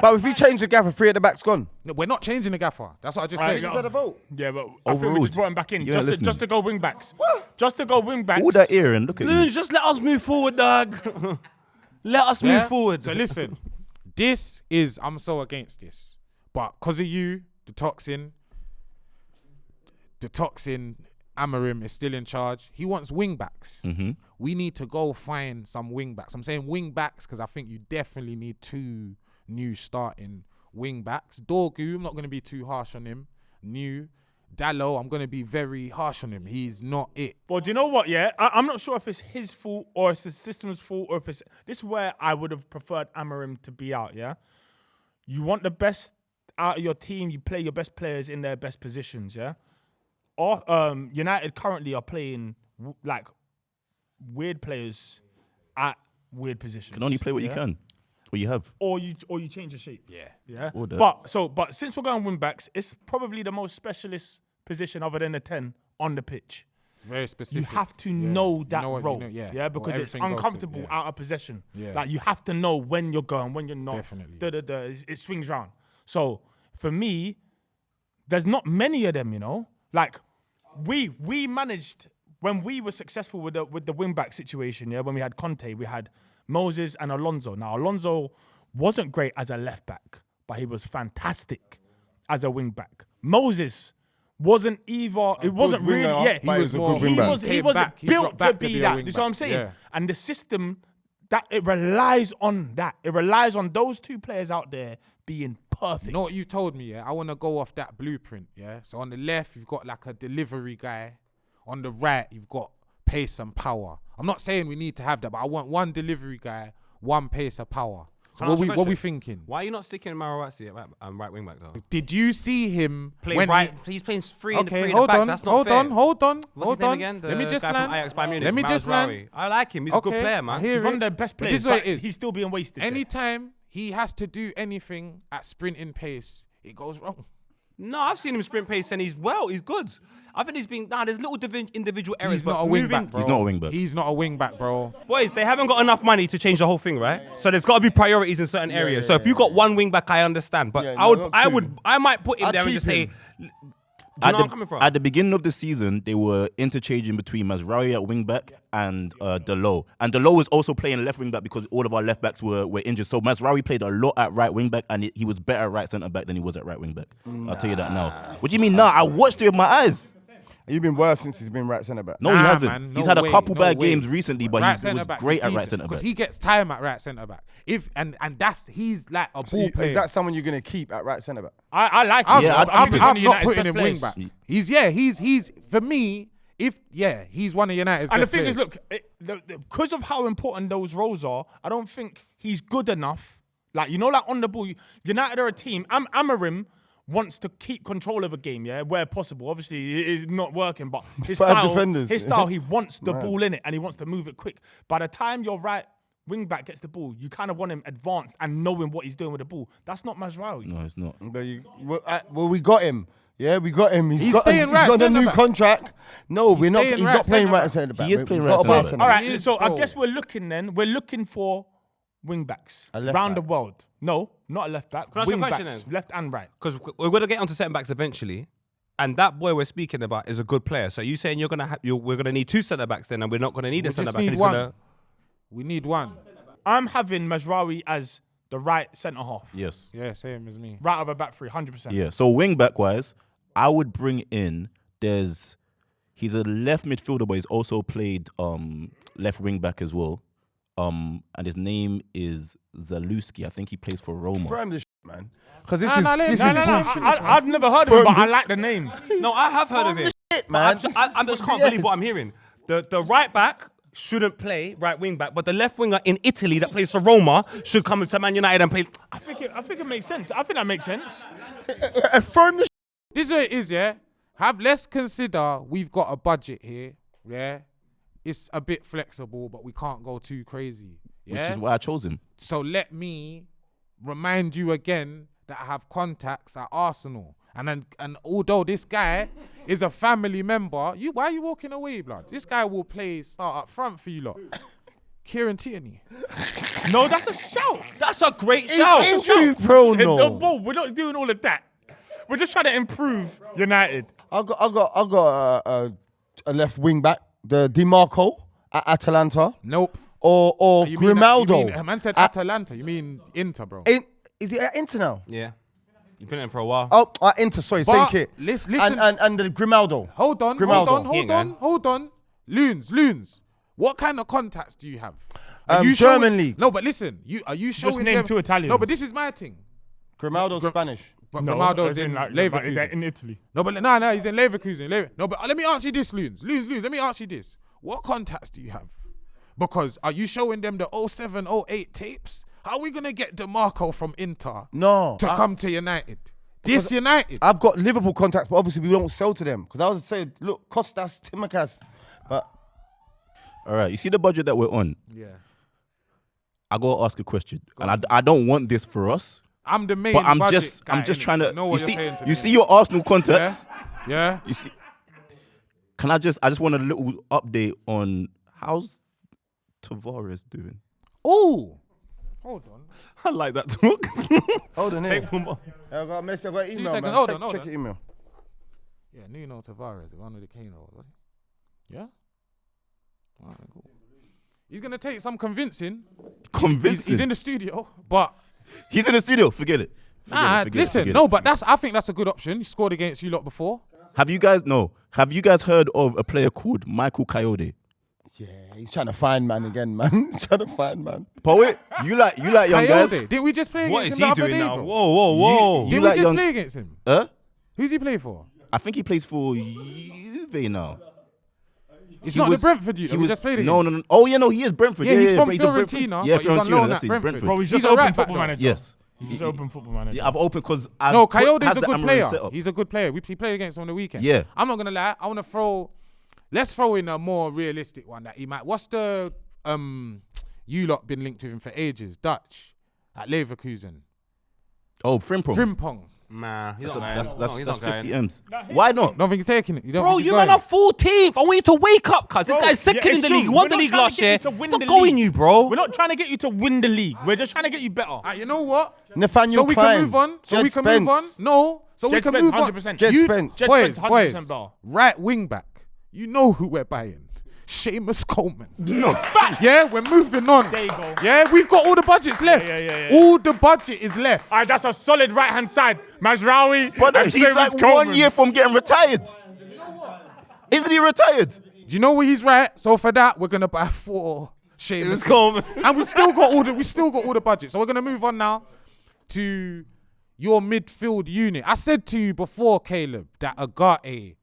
But if you change the gaffer, 3 at the back's gone. No, we're not changing the gaffer. That's what I just Right, said. yeah. vote. Yeah, but I think we Overruled. just brought him back in You're just not to, just to go wing backs. Just to go wing backs. All that ear and look at you. Loons, just let us move forward, dog. Let us Yeah? move forward. So listen, I'm so against this. But because of you, the toxin, Amorim is still in charge. He wants wing backs. Mm-hmm. We need to go find some wing backs. I'm saying wing backs because I think you definitely need 2 new starting wing backs. Dorgu, I'm not going to be too harsh on him. New. Dallo, I'm going to be very harsh on him. He's not it. Well, do you know what? Yeah, I'm not sure if it's his fault or it's the system's fault or if it's this is where I would have preferred Amorim to be out. Yeah, you want the best out of your team. You play your best players in their best positions. Yeah, or United currently are playing like weird players at weird positions. You can only play what you can. What you have. Or you change the shape. Yeah. Or that. But since we're going wing backs, it's probably the most specialist position other than a 10 on the pitch. It's very specific. You have to know that know what- role. yeah. Because Or it's everything goes to- uncomfortable yeah. out of possession. Yeah. Like you have to know when you're going, when you're not. Definitely. It swings round. So for me, there's not many of them, you know. Like we managed when we were successful with the wing back situation, yeah, when we had Conte, we had Moses and Alonso. Now, Alonso wasn't great as a left back, but he was fantastic as a wing back. Moses wasn't either. It wasn't winger, really. Yeah, but he was a good wing back. He wasn't He built dropped to back to be be a that. wing You see what I'm back, saying? yeah. And the system that it relies on that. It relies on those 2 players out there being perfect. You know what you told me, yeah? I want to go off that blueprint, yeah? So on the left, you've got like a delivery guy. On the right, you've got pace and power. I'm not saying we need to have that, but I want 1 delivery guy, 1 pace and power. So Can I ask you a what we question? thinking? Why are you not sticking Marawatsi at right wing back though? Did you see him Playing when right, he's playing 3 in the Okay, 3 in the hold back. on, That's not hold fair. on. What's his name again? Let me The just guy land. from Ajax Bayern Munich. Let me just Mazraoui. land. I like him. He's a good player, man. I hear He's one of it. their best But players, this is what but it is. he's still being wasted. there. Anytime he has to do anything at sprinting pace, it goes wrong. No, I've seen him sprint pace and he's good. I think he's been, there's little individual errors. He's but not a wing moving, back, bro. He's not a wing back. He's not a wing back, bro. Boys, they haven't got enough money to change the whole thing, right? So there's got to be priorities in certain areas. So if you got 1 wing back, I understand. But Yeah, no, not two. I might put him I'd there and keep just say, him. do you know where I'm coming from? At the beginning of the season, they were interchanging between Mazraoui at wing back and Dalot. And Dalot was also playing left wing back because all of our left backs were injured. So Mazraoui played a lot at right wing back and he was better at right centre back than he was at right wing back. I'll tell you that now. What do you mean nah? I watched it with my eyes. You've been worse since he's been right centre back. No, he Nah, hasn't. man, he's no had a way, couple no bad way. games recently, but he was centre-back, great he's at right decent, centre back. because he gets time at right centre back. He's like a ball player. Is that someone you're going to keep at right centre back? I like him. I'm, Yeah, I'm, I'd I'm, keep him. I'm He's not one of putting him United's wing best back. He's for me. He's one of United's And the best thing players. is, look, because of how important those roles are, I don't think he's good enough. Like, you know, like on the ball, United are a team. AMORIM wants to keep control of a game, yeah, where possible. Obviously, it is not working, but his style, he wants the ball in it and he wants to move it quick. By the time your right wing back gets the ball, you kind of want him advanced and knowing what he's doing with the ball. That's not Mazraoui. No, it's not. Well, we got him. Yeah, we got him. He's got a new contract. No, he's not playing right centre back. He is playing right centre back. All right, so I guess we're looking for wing backs around the world. No, not a left back. Can I ask you a wing question backs, then? left and right. Because we're going to get onto centre backs eventually. And that boy we're speaking about is a good player. So you saying we're gonna need 2 centre backs then, and we're not gonna need a centre back. We need one. I'm having Mazraoui as the right centre half. Yes. Yeah, same as me. Right of a back three, 100%. Yeah. So wing back wise, I would bring in. He's a left midfielder, but he's also played left wing back as well. And his name is Zaluski. I think he plays for Roma. Frame this man. Because this No. bullshit. I've never heard of him, but I like the name. No, I have heard of him. Man. I just can't believe what I'm hearing. The right back shouldn't play right wing back, but the left winger in Italy that plays for Roma should come to Man United and play. I think it makes sense. I think that makes sense. Frame this. This is what it is, yeah? Let's consider we've got a budget here, yeah? It's a bit flexible, but we can't go too crazy. Yeah? Which is why I chose him. So let me remind you again that I have contacts at Arsenal. And although this guy is a family member, why are you walking away, blood? This guy will start up front for you lot. Kieran Tierney. No, that's a shout. That's a great shout. Injury prone, no. We're not doing all of that. We're just trying to improve United. I got a left wing back, the DiMarco at Atalanta. Nope. Or Grimaldo. Man said Atalanta. You mean Inter, bro. Is it at Inter now? Yeah. You've been in for a while. Oh, Inter, sorry, same kit. Listen. And the Grimaldo. Hold on. Loons. What kind of contacts do you have? German league. No, but listen. Are you showing Just name them? 2 Italians. No, but this is my thing. Grimaldo's Spanish. But No, Ronaldo's as in like Leverkusen. in Italy. No, but he's in Leverkusen. No, but let me ask you this, Loons. Let me ask you this. What contacts do you have? Because are you showing them the 07, 08 tapes? How are we going to get DeMarco from Inter to come to United? This United. I've got Liverpool contacts, but obviously we don't sell to them. Because I was saying, look, Costas, Timikas. But All right. You see the budget that we're on? Yeah. I got to ask a question. And I don't want this for us. I'm the main But I'm budget just guy, trying innit? to. Know what you're saying to You me. see your Arsenal contacts. Yeah. You see. I just want a little update on how's Tavares doing. Oh. Hold on. I like that talk. hold on here. Take one more. I got a message, I got an email, seconds, man. hold check on. your email. Yeah, Nuno Tavares, the one with the Kano. Was he? Yeah? All right, cool. He's going to take some convincing. He's in the studio, but... He's in the studio. Forget it. I think that's a good option. He scored against you lot before. Have you guys heard of a player called Michael Coyote? Yeah, he's trying to find man again, man. He's trying to find man. Poet, you like young guys? Didn't we just play against What him is the he other doing day, now? bro? Whoa. You Didn't like we just young- play against him? Who's he play for? I think he plays for Juve now. It's not the Brentford you. He just played against. No. Oh yeah, no, he is Brentford. Yeah, he's from but a Brentford. Fiorentina, Yeah, but he's on Fiorentina. loan That's at it. Brentford. Brentford. Bro, he's He's just a open right back football though. manager. Yes. He's just open football manager. Yeah, I've opened because Coyote's a good player. He's a good player. He played against him on the weekend. Yeah. I'm not gonna lie. I want to let's throw in a more realistic one that he might. What's the you lot been linked with him for ages? Dutch at Leverkusen. Oh, Frimpong. Nah, he's That's not going. 50 M's. Why not? Don't think he's taking it. You don't Bro, think he's you going? man are 14th. I want you to wake up, cuz. This Bro, guy's second yeah, in the it's league. true. He won We're the not league trying to last get you year. to win Stop the going, league. you, bro. We're not trying to get you to win the league. We're just trying to get you better. You know what? Nathaniel So we Klein. can move on. So Jed we can Spence. move on. No. So we Jed can Spence, move on. 100%. Jed Spence. Jed Boys, Spence, 100% boys. better. Right wing back. You know who we're buying. Seamus Coleman. No. Yeah, we're moving on. There you go. Yeah, we've got all the budgets left. Yeah. All the budget is left. All right, that's a solid right-hand side. Mazraoui. But and he's Seamus like Coleman. 1 year from getting retired. Isn't he retired? Do you know where he's right? So for that, we're gonna buy 4 Seamus Coleman. and we still got all the budget. So we're gonna move on now to your midfield unit. I said to you before, Caleb, that Agate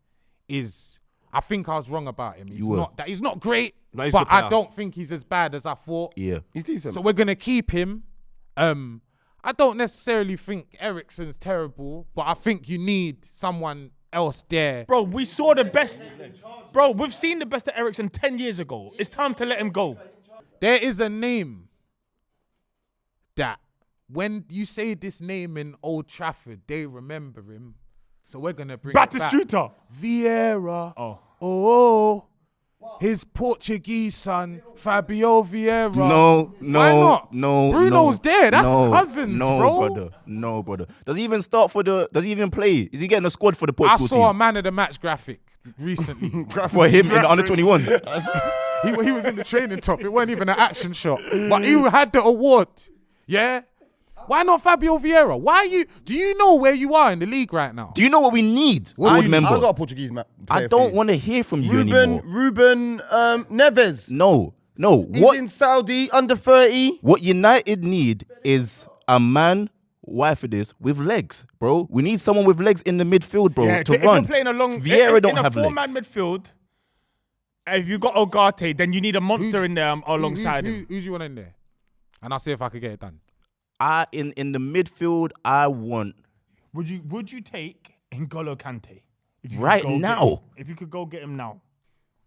is. I think I was wrong about him. He's not great, No, he's but good player. I don't think he's as bad as I thought. Yeah. He's decent. So we're gonna keep him. I don't necessarily think Eriksen's terrible, but I think you need someone else there. Bro, we saw the best. Bro, we've seen the best of Eriksen 10 years ago. It's time to let him go. There is a name that when you say this name in Old Trafford, they remember him. So we're going to bring it back. Batistuta. Vieira. Oh. His Portuguese son, Fabio Vieira. No. Why not? No. Bruno's there. That's no, cousins, no, bro. No, brother. Does he even start for the? Does he even play? Is he getting a squad for the I Portugal saw a team? man of the match graphic recently. For him in the under 21s. He was in the training top. It wasn't even an action shot. But he had the award. Yeah? Why not Fabio Vieira? Do you know where you are in the league right now? Do you know what we need? Board member. I got a Portuguese man. I don't want to hear from you anymore. Ruben Neves. No. He's in Saudi, under 30. What United need is a man, why for this, with legs, bro. We need someone with legs in the midfield, bro, to if run. you're playing along, Vieira don't in have a four-man legs. midfield, if you got Ugarte, then you need a monster in there alongside him. Who's you want in there? And I'll see if I can get it done. In the midfield, I want Would you take N'Golo Kante if you right could go now. get him? If you could go get him now.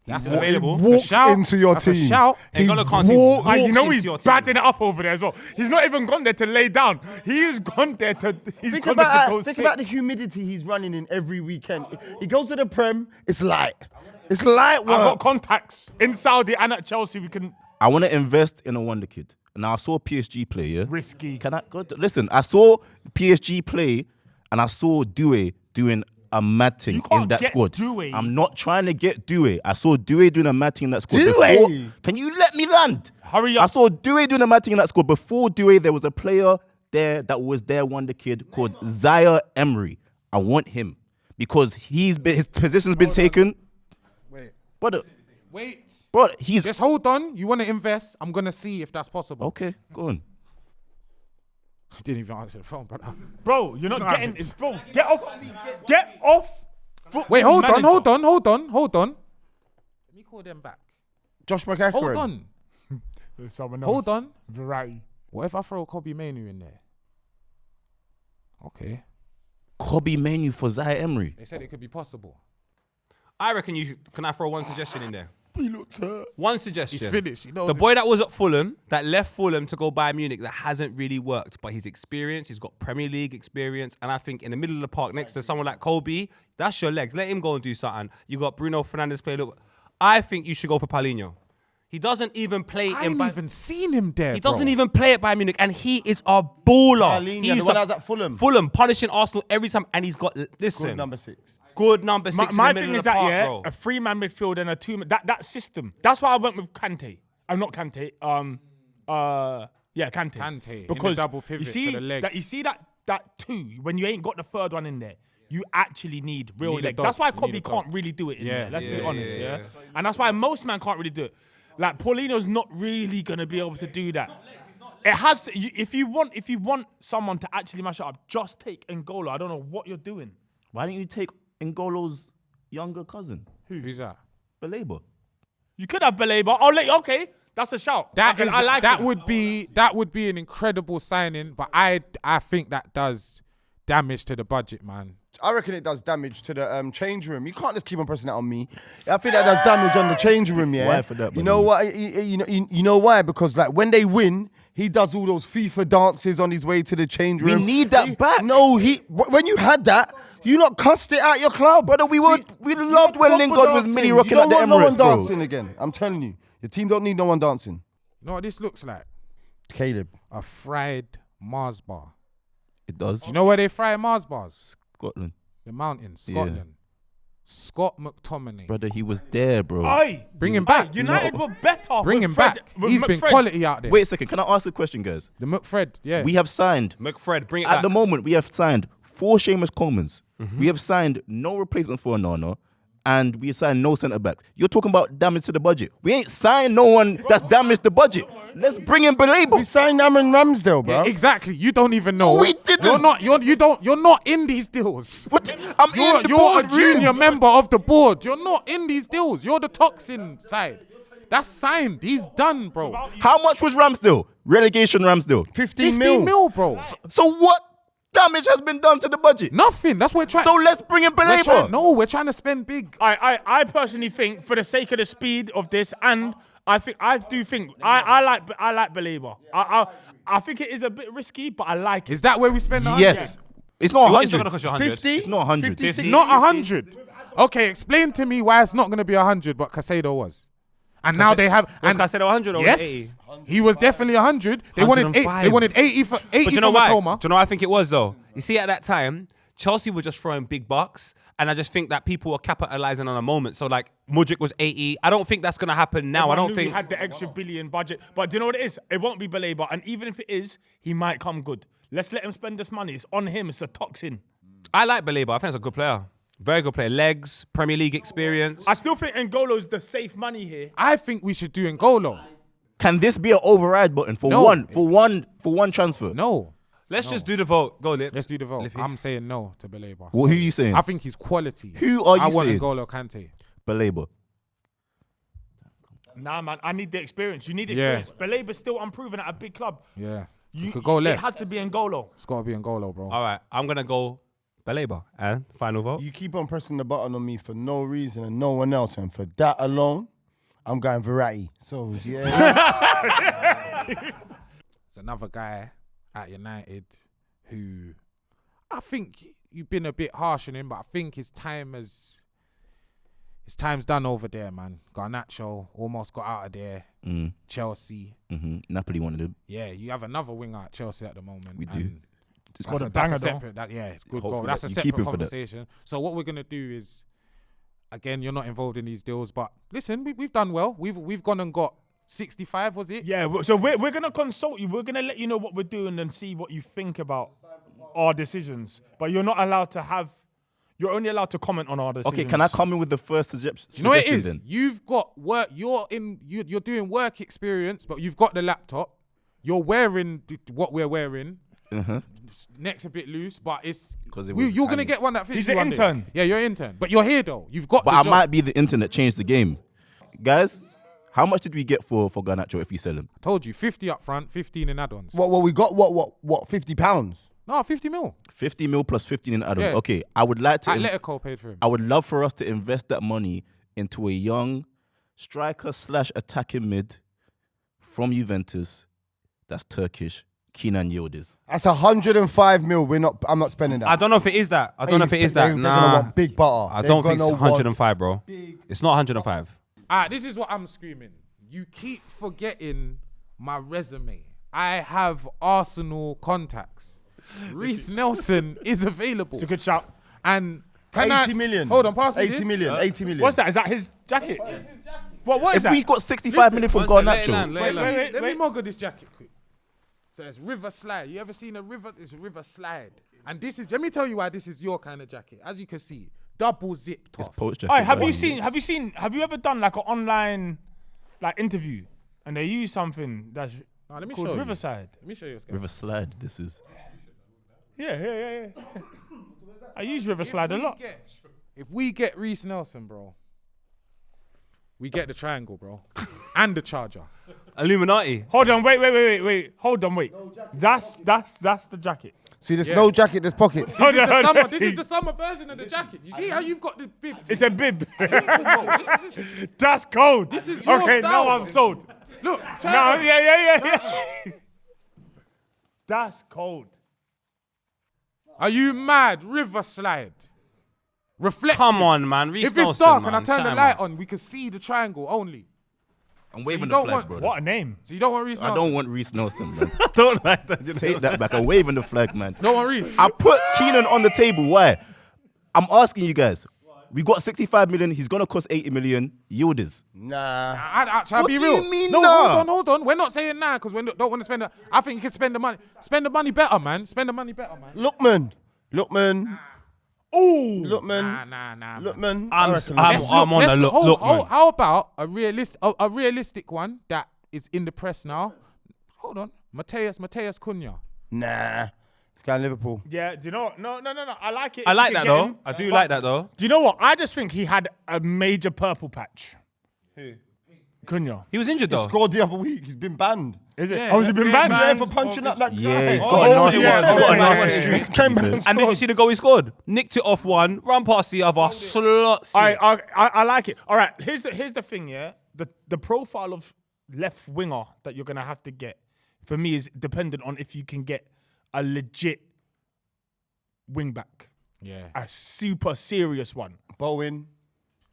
He's available. Walks shout. into your That's a team. shout. N'Golo Kante walks You know into he's your team. batting it up over there as well. He's not even gone there to lay down. He has gone there to. Think to go think sit. about the humidity he's running in every weekend. He goes to the Prem, it's light. It's light I've got work. contacts in Saudi and at Chelsea. We can I want to invest in a wonder kid. Now I saw PSG play, yeah? risky. Can I go listen, I saw PSG play and I saw Doué doing a mad thing You can't in that get squad. Doué. I'm not trying to get Doué. I saw Doué doing a mad thing in that squad. Doué? Can you let me land? Hurry I up. saw Doué doing a mad thing in that squad. Before Doué, there was a player there that was their wonder kid called Zaire Emery. I want him because his position's been taken. Wait. But he's Just hold on. You want to invest? I'm going to see if that's possible. okay. Go on. I didn't even answer the phone, brother. Bro, you're not getting it. Bro, get off. Get off. Wait, hold Manager. on. Let me call them back. Josh McEachran. Hold on. There's someone Hold else. on. Variety. What if I throw Kobe Manu in there? Okay. Kobe Manu for Zaire Emery. They said it could be possible. I reckon you should. Can I throw one suggestion in there? He looks hurt. One suggestion. He's finished. He knows The boy that was at Fulham, that left Fulham to go Bayern Munich, that hasn't really worked, but he's experienced, he's got Premier League experience, and I think in the middle of the park next to someone like Kobe, that's your legs. Let him go and do something. You got Bruno Fernandes play. Look, I think you should go for Paulinho. He doesn't even play I in ain't even seen him there. He doesn't even play at Bayern Munich, and he is a baller. Paulinho, He's the one that was at Fulham. Fulham, punishing Arsenal every time, and he's got, listen, Good number 6. good number 6 My in the thing middle is of the that, park, yeah, bro. a 3-man midfield and a 2-man, that system. That's why I went with Kante. I'm not Kante. Kante. Kante, in the Because double pivot you see for the leg. that, you see that 2, when you ain't got the third one in there, you actually need real need a legs. dog. That's why You need Kobe a dog. can't really do it in Yeah. there. Let's be Yeah, honest, yeah. And that's why most men can't really do it. Like Paulinho's not really gonna be able to do that. It has to. If you want someone to actually mash it up, just take N'Golo. I don't know what you're doing. Why don't you take N'Golo's younger cousin, Who's that? Baleba? You could have Baleba. Oh, okay, that's a shout. I like that it. would be an incredible signing, but I think that does damage to the budget, man. I reckon it does damage to the change room. You can't just keep on pressing that on me. I think that does damage on the change room, yeah. Why for that, You know what? You know why? Because like when they win, he does all those FIFA dances on his way to the change room. We need that back. No, when you had that, you not cussed it out your club, Brother, we loved when Lingard was mini rocking at the You don't want no one Emirates, bro. dancing again. I'm telling you, your team don't need no one dancing. You know what this looks like? Caleb. A fried Mars bar. It does. You know where they fry Mars bars? Scotland. The mountains, Yeah. Scotland. Scott McTominay. Brother, he was there, bro. Aye. Bring him back. United were better. Bring with him Fred, back. with He's been McFred. quality out there. Wait a second. Can I ask a question, guys? The McFred, yeah. We have signed, McFred, bring it at back. the moment, we have signed 4 Seamus Colemans. We have signed no replacement for Onana. And we have signed no centre backs. You're talking about damage to the budget. We ain't signed no one that's damaged the budget. Let's bring in We Baleba. signed Aaron Ramsdale, bro. Yeah, exactly. You don't even know. We didn't. You're not in these deals. I'm in the You're a boardroom. junior member of the board. You're not in these deals. You're the toxin side. That's signed. He's done, bro. How much was Ramsdale? Relegation Ramsdale. 15 15 mil. mil, bro. So what damage has been done to the budget? Nothing. That's what we're trying. So let's bring in Baleba. No, we're trying to spend big. I personally think, for the sake of the speed of this, and I like Baleba. I think it is a bit risky, but I like it. Is that where we spend? Yes. It's not It's not 100. gonna cost you 100. 50? It's not 100. 50, Not 100. Okay, explain to me why it's not going to be 100, but Casado was. And now they have. Was And Caicedo 100 or yes, 80? he was definitely 100. They wanted 105. They wanted 80 for 80 But do you know for why? Matoma. Do you know what I think it was though? You see, at that time, Chelsea were just throwing big bucks, and I just think that people were capitalizing on a moment. So like, Mudryk was 80. I don't think that's gonna happen now. I Everyone don't knew think. he had the extra billion budget. But do you know what it is? It won't be Baleba, and even if it is, he might come good. Let's let him spend this money. It's on him. It's a toxin. I like Baleba. I think he's a good player. Very good player. Legs, Premier League experience. I still think N'Golo's the safe money here. I think we should do N'Golo. Can this be an override button for No. one transfer? No, Let's just do the vote. Go, Lips. let's do the vote. Lippy. I'm saying no to Baleba. Well, who are you saying? I think he's quality. Who are you I want saying? N'Golo Kante. Baleba. Nah, man. I need the experience. You need Yeah. experience. Baleba's still unproven at a big club. Yeah, you could go left. It has to be N'Golo. It's got to be N'Golo, bro. All right, I'm gonna go Baleba. And final vote. You keep on pressing the button on me for no reason and no one else, and for that alone, I'm going Verratti. So yeah. There's another guy at United who I think you've been a bit harsh on him, but I think his time's done over there, man. Garnacho almost got out of there. Chelsea. Napoli wanted him. Yeah, you have another winger at Chelsea at the moment. We do. and It's that's got a banger, though. separate, it's good goal. Hopefully That's a you separate keep him for that. conversation. So what we're gonna do is, again, you're not involved in these deals, but listen, we've done well. We've gone and got 65, was it? Yeah, so we're going to consult you. We're going to let you know what we're doing and see what you think about our decisions. But you're not allowed to have... You're only allowed to comment on our decisions. Okay, can I come in with the first suggestion? You know what it is? Then? You've got work. You're doing work experience, but you've got the laptop. You're wearing what we're wearing. Neck's a bit loose, but it's 'Cause it was you're gonna hanging. get one that fits He's you an one day. intern. Yeah, you're an intern, but you're here though. You've got. But the I job. might be the internet changed the game. Guys, how much did we get for Garnacho if we sell him? Told you 50 up front, 15 in add-ons. what we got? What? 50 pounds? No, 50 mil. 50 mil plus 15 in add-ons. Yeah. Okay, I would like to. Atletico paid for him. I would love for us to invest that money into a young striker / attacking mid from Juventus. That's Turkish. Kenan Yildiz. That's 105 mil. I'm not spending that. I don't know if it is that. I don't know if it is that. They're gonna Nah. want big butter. I They're don't think it's gonna want 105, bro. It's not 105. This is what I'm screaming. You keep forgetting my resume. I have Arsenal contacts. Reece Nelson is available. It's a good shout. And 80 million. Hold on, pass me 80 this. million. 80 million. What's that? Is that his jacket? What is If that? we got 65 million from Garnacho, Wait, let me muggle this jacket quick. So it's River Slide. You ever seen a river? It's River Slide. And this is, let me tell you why this is your kind of jacket. As you can see, double zip it's top. post jacket. Hey, have one. you ever done like an online like interview and they use something that's Let me called show you. Riverside? Let me show you what's going River Slide, this is. Yeah. I use Riverside a lot. If we get Reece Nelson, bro, we get the triangle, bro. And the charger. Illuminati. Hold on, wait. Hold on, wait. That's the jacket. See, there's no jacket, there's pockets. This is the summer version of the jacket. You see how you've got the bib? It's a bib. Simple, bro. This is That's cold. This is your okay. style. Now I'm sold. look. No, yeah. That's cold. Are you mad? River Slide. Reflect. Come on, man. Reece If it's Nelson, dark man. and I turn the Shine, light man. on, we can see the triangle only. I'm waving you the don't flag, want- brother. What a name. So you don't want Reece I Nelson? don't want Reece Nelson, man. I don't like that. Take that back. I'm waving the flag, man. Don't want Reece. I put Keenan on the table. Why? I'm asking you guys. We got 65 million. He's gonna cost 80 million. Yildiz. Nah. Shall I What be do real? you mean no, nah? hold on. We're not saying nah because we don't want to spend. I think you can spend the money. Spend the money better, man. Spend the money better, man. Lookman. Ooh. Lookman. Nah. Lookman. I'm Let's on let's the look, man. How about a realistic one that is in the press now? Hold on, Mateus Cunha. Nah. It's going Liverpool. Yeah, do you know what? No. I like it. I if like you that can get though. him. I do like that though. Do you know what? I just think he had a major purple patch. Who? Cunha. He was injured though. Scored the other week. He's been banned. Is it? Yeah, Oh, has he been banned? Yeah, for punching up that guy. Yeah, he's Oh, got a nasty, yeah. he's got a Yeah. nasty streak. to be fair. And did you see the goal he scored? Nicked it off one, run past the other, slots it. I like it. All right, here's the thing, yeah. The profile of left winger that you're gonna have to get for me is dependent on if you can get a legit wing back, a super serious one. Bowen.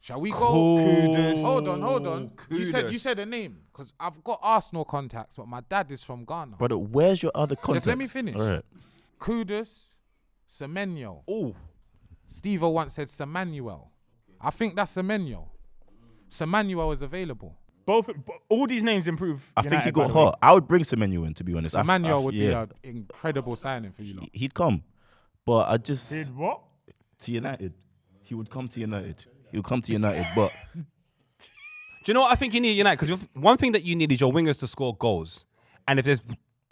Shall we go? Kudus. Hold on. You Kudus. said a name because I've got Arsenal contacts, but my dad is from Ghana. Brother, where's your other contacts? Just let me finish. All right. Kudus, Semenyo. Ooh. Steve-O once said Semanuel. I think that's Semenyo. Semanuel is available. All these names improve. I think he United, by got the way. hot. I would bring Semenyo in, to be honest. Semanuel would be yeah. an incredible signing for you lot. He'd come, but I just Did what? to United. He would come to United. He would come to United, but Do you know what I think you need at United? Because one thing that you need is your wingers to score goals. And if there's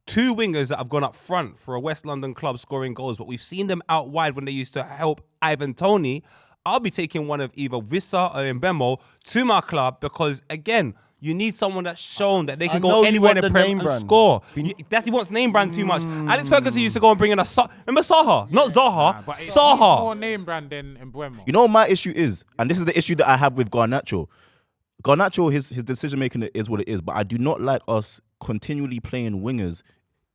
two wingers that have gone up front for a West London club scoring goals, but we've seen them out wide when they used to help Ivan Toney, I'll be taking one of either Wissa or Mbemo to my club because, again, you need someone that's shown that they can I know go you anywhere in want the the Prem name and brand. score. He wants name brand too much. Alex Ferguson used to go and bring in remember Zaha? Not Zaha, But he's Zaha. more name brand than Mbeumo. you know what my issue is, and this is the issue that I have with Garnacho. Garnacho, his decision making is what it is, but I do not like us continually playing wingers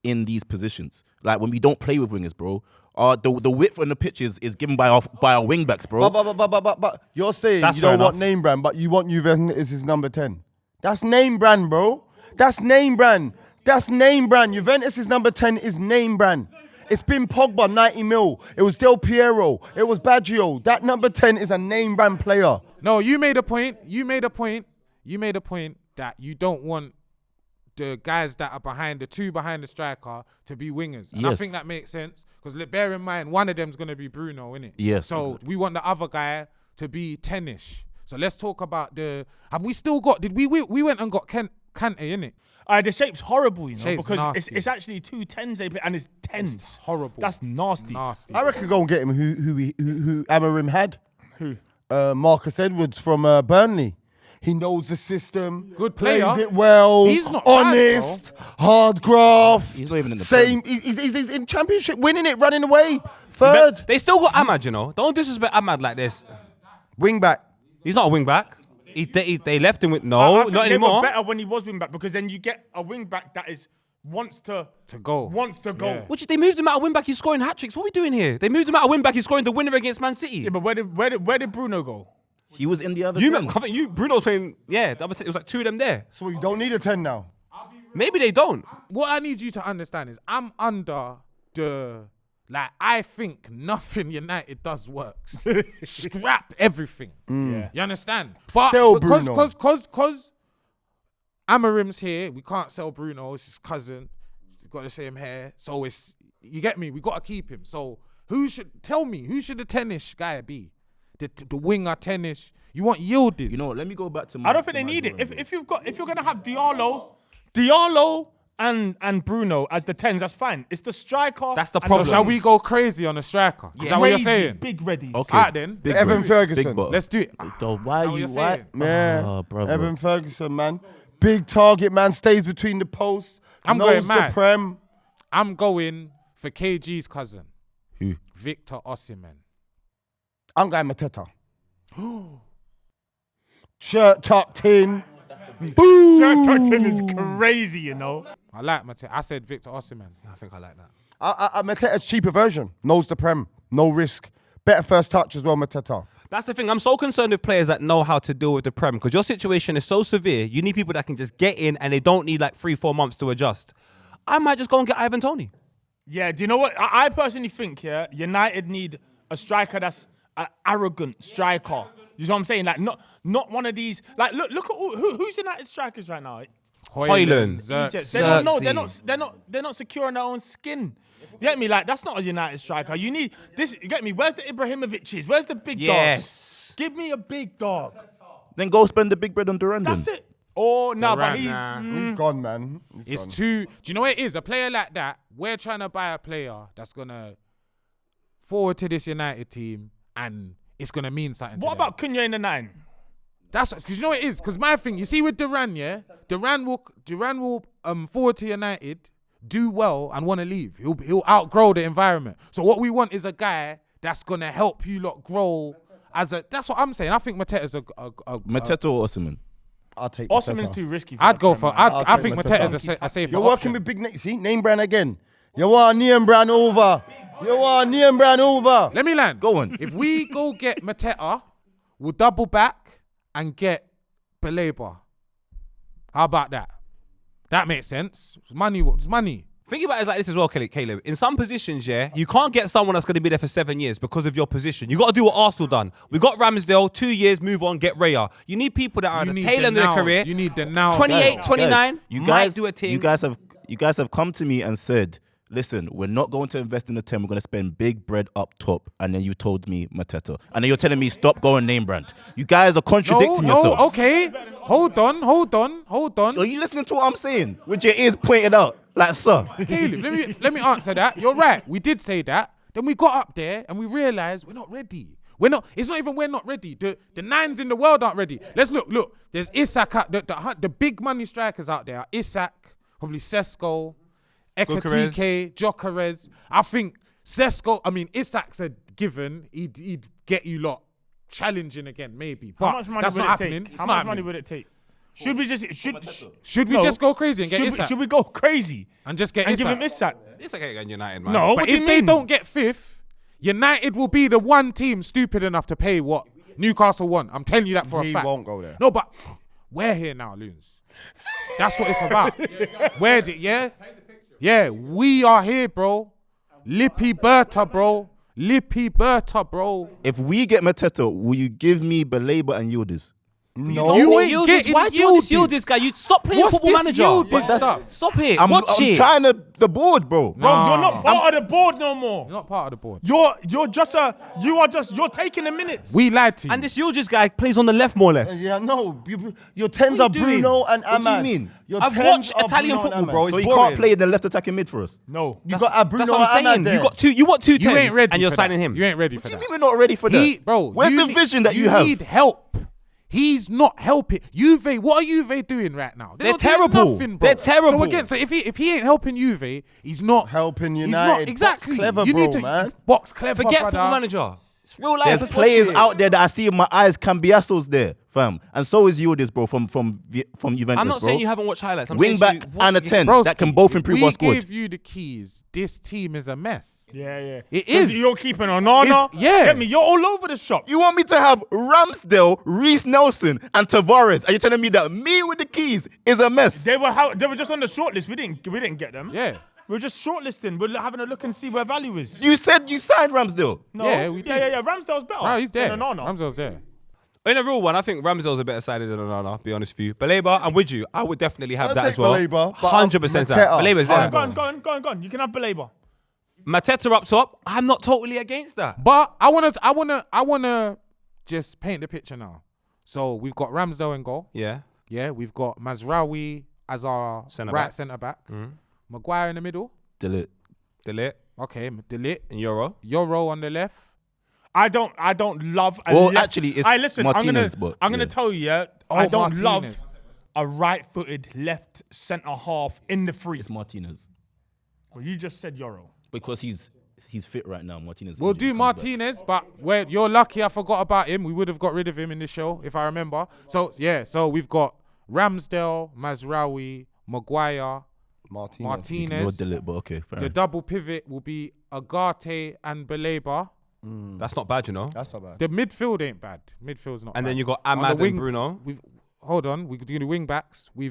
in these positions. Like when we don't play with wingers, bro. The width on the pitch is given by our wing backs, bro. But you're saying That's you don't fair want enough. name brand, but you want Juventus is number 10. That's name brand, bro. That's name brand. That's name brand. Juventus is number 10 is name brand. It's been Pogba, 90 mil. It was Del Piero. It was Baggio. That number 10 is a name brand player. No, you made a point. You made a point that you don't want the guys that are behind the striker to be wingers. And I Yes. think that makes sense because bear in mind, one of them's going to be Bruno, innit? Yes, So exactly. we want the other guy to be 10-ish. So let's talk about have we still got, we went and got Kante, innit? The shape's horrible, you know, Shape's because nasty. it's actually 2 10s they play, and it's 10s. Horrible. That's nasty. Nasty. I reckon go and get him who Amorim had. Who? Marcus Edwards from Burnley. He knows the system. Good player. Played it well. He's not bad, honest. Hard graft. He's not even in the same. He's in championship, winning it, running away. Third They still got Ahmad, you know. Don't disrespect Ahmad like this. wing back. He's not a wing back. They left him with I no, think not they were anymore. better when he was wing back because then you get a wing back that wants to go. Yeah. They moved him out of wing back. He's scoring hat tricks. What are we doing here? They moved him out of wing back. He's scoring the winner against Man City. Yeah, but where did Bruno go? He was in the other. You, 10. I think Bruno's playing. Yeah, the other it was like 2 of them there. So we don't need a 10 now. Maybe they don't. What I need you to understand is I'm under I think nothing United does works. Scrap everything. Yeah. You understand? But Sell because Bruno. Amarim's here, we can't sell Bruno. It's his cousin. He's got the same hair. So you get me? We got to keep him. So who should the 10-ish guy be? The winger 10-ish. You want Yildiz. You know what? Let me go back to my. I don't think they need it. If you're gonna have Diallo and Bruno as the 10s, that's fine. It's the striker. That's the So problem. shall we go crazy on the striker? Is that what you're Crazy saying? Big readies. Okay. Alright then. Big Evan bro. Ferguson. Big bro. Let's do it. Though, why Is that what you you're why? saying? Yeah. Oh, brother. Evan Ferguson, man. Big target, man. Stays between the posts. I'm knows going the mad. Prem. I'm going for KG's cousin, Who? Victor Osimhen. I'm going Mateta. Shirt tucked in. Boom. Shirt tucked in is crazy, you know. I like Mateta. I said Victor Osimhen. I think I like that. Mateta's cheaper version. Knows the Prem. No risk. Better first touch as well, Mateta. That's the thing. I'm so concerned with players that know how to deal with the Prem because your situation is so severe. You need people that can just get in and they don't need like 3-4 months to adjust. I might just go and get Ivan Toney. Yeah, do you know what? I personally think, United need a striker that's an arrogant striker. You know what I'm saying? Like, not one of these. Like, look at who's United strikers right now? Hoyland. Egypt. They don't know. They're not secure in their own skin. You get me? Like, that's not a United striker. You need this. You get me? Where's the Ibrahimovics? Where's the big Yes. dogs? Give me a big dog. Then go spend the big bread on Durandon. That's it. Oh no, but Durant, he's. nah. He's gone, man. It's too. Do you know what it is? A player like that, we're trying to buy a player that's gonna forward to this United team, and it's gonna mean something. What to them. about Cunha in the 9? That's because you know what it is. Because my thing, you see with Duran, yeah, Duran will forward to United, do well and want to leave. He'll outgrow the environment. So what we want is a guy that's gonna help you lot grow. That's what I'm saying. I think Mateta's a Mateta or Osimhen? I'll take Osimhen's Mateta. too risky. I'd go for. I take think Mateta. Mateta's a safer You're option. working with big name. See, name brand again. You want name brand over. Let me land. Go on. If we go get Mateta, we'll double back and get Baleba. How about that? That makes sense. It's money. Think about it like this as well, Caleb. In some positions, yeah, you can't get someone that's going to be there for 7 years because of your position. You got to do what Arsenal done. We got Ramsdale, 2 years, move on, get Raya. You need people that are at the tail end of their career. You need the now. 28, 29, You might guys do a team. You guys have come to me and said, listen, we're not going to invest in the 10. We're going to spend big bread up top. And then you told me Mateta. And then you're telling me stop going name brand. You guys are contradicting yourselves. Okay. Hold on. Are you listening to what I'm saying? With your ears pointed out. Like, sir. Caleb, let me answer that. You're right. We did say that. Then we got up there and we realized we're not ready. It's not even we're not ready. The nines in the world aren't ready. Let's look. There's Isak. The big money strikers out there are Isak, probably Sesko, Ekatike, Gyökeres. I think Isak's a given. He'd get you lot challenging again, maybe. But How much money that's would not it happening. take? It's How not much money happening. would it take? Should we just just go crazy and get Isak? Should we go crazy And just get and Isak? give him Isak? It's like against United, man. No, But what do if you they mean? don't get fifth, United will be the one team stupid enough to pay what Newcastle want. I'm telling you that for a He fact. won't go there. No, but we're here now, Loons. That's what it's about. Yeah, we are here, bro. Lippy Berta, bro. If we get Mateta, will you give me Baleba and Yildiz? No. You ain't Yildiz, getting why do you want this Yildiz. Yildiz guy? You stop playing What's Football this Manager. Yildiz stuff? Stop it. I'm Watch it. trying the board, bro. Bro, you're not part of the board no more. You're not part of the board. You're taking the minutes. We lied to you. And this Yildiz guy plays on the left more or less. Yeah, no. Your tens are What are you doing? Bruno and What do you Ahmad. mean? Your I've 10s watched are Italian Bruno and football, Ahmad. bro. So It's you boring. can't play in the left attacking mid for us. No. You got That's Bruno what I'm and Ahmad saying. there. You want two You tens, ain't ready and you're for signing that. him. You ain't ready What for do you that. mean we're not ready for that? Bro, where's the vision that you have? need help. He's not helping. Juve, what are Juve doing right now? They're not doing terrible. nothing, bro. They're terrible. So again, if he ain't helping Juve, he's not Helping he's United. not Box exactly. clever, you bro, need to man. box clever. Forget brother. Football Manager. It's real life. There's Let's players watch it. out there that I see in my eyes. Cambiaso's there, fam, and so is Yildiz, bro, from Juventus, I'm not bro. saying you haven't watched highlights. I'm Wing saying back you watch and a it. 10 Broski, that can both improve our squad. We gave you the keys. This team is a mess. Yeah. It 'Cause is. You're keeping Onana. Yeah. Get me. You're all over the shop. You want me to have Ramsdale, Reece Nelson, and Tavares? Are you telling me that me with the keys is a mess? They were just on the shortlist. We didn't get them. Yeah. We're just shortlisting. We're having a look and see where value is. You said you signed Ramsdale. No. Yeah, we did. Yeah. Ramsdale's better. No, he's there. than Onana. Ramsdale's there. In a real one, I think Ramsdale's a better side than Onana, to be honest with you. Baleba, I'm with you. I would definitely have I'll that take as well. Baleba, but 100% that. Mateta. Baleba's there. Go on. You can have Baleba. Mateta up top, I'm not totally against that. But I wanna just paint the picture now. So we've got Ramsdale in goal. Yeah. Yeah, we've got Mazraoui as our right centre back. Maguire in the middle. Delete. Okay, Delete. And Euro. Euro on the left. I don't love. Well, actually, it's listen. Martinez, I'm but gonna yeah. tell you. I Oh, don't Martinez. love a right-footed left centre half in the free. It's Martinez Well, you just said Euro. because he's fit right now. Martinez. We'll injured, do he comes back. Martinez, but you're lucky I forgot about him. We would have got rid of him in the show if I remember. So we've got Ramsdale, Mazraoui, Maguire, Martinez. No delete, but okay, fair The enough. double pivot will be Agate and Baleba. That's not bad, you know. That's not bad. The midfield ain't bad. Midfield's not bad. And then you got On the Ahmad wing- and Bruno. Hold on, we're doing the wing backs. We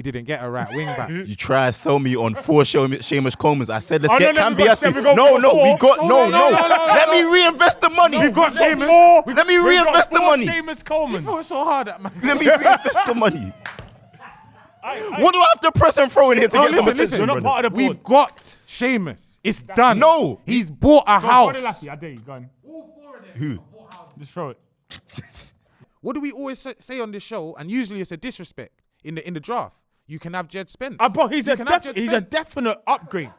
didn't get a right wing back. You try to sell me on 4 Seamus Coleman's. I said, let's Oh, get no, we got Cambiasi. seven, we got No, four. we got no. no. Let me reinvest the money. We've got Seamus. Let me reinvest the money. Seamus Coleman. Oh, it's so hard, man. Let me reinvest the money. What do I have to press and throw in here to get some attention? You're not brother? part of the board. We've got Seamus. It's done. No. He's bought a house. I dare you. Go on. Who? Just throw it. What do we always say on this show? And usually it's a disrespect in the draft. You can have Jed Spence. Bro, he's You a can have Jed he's a Spence. definite upgrade.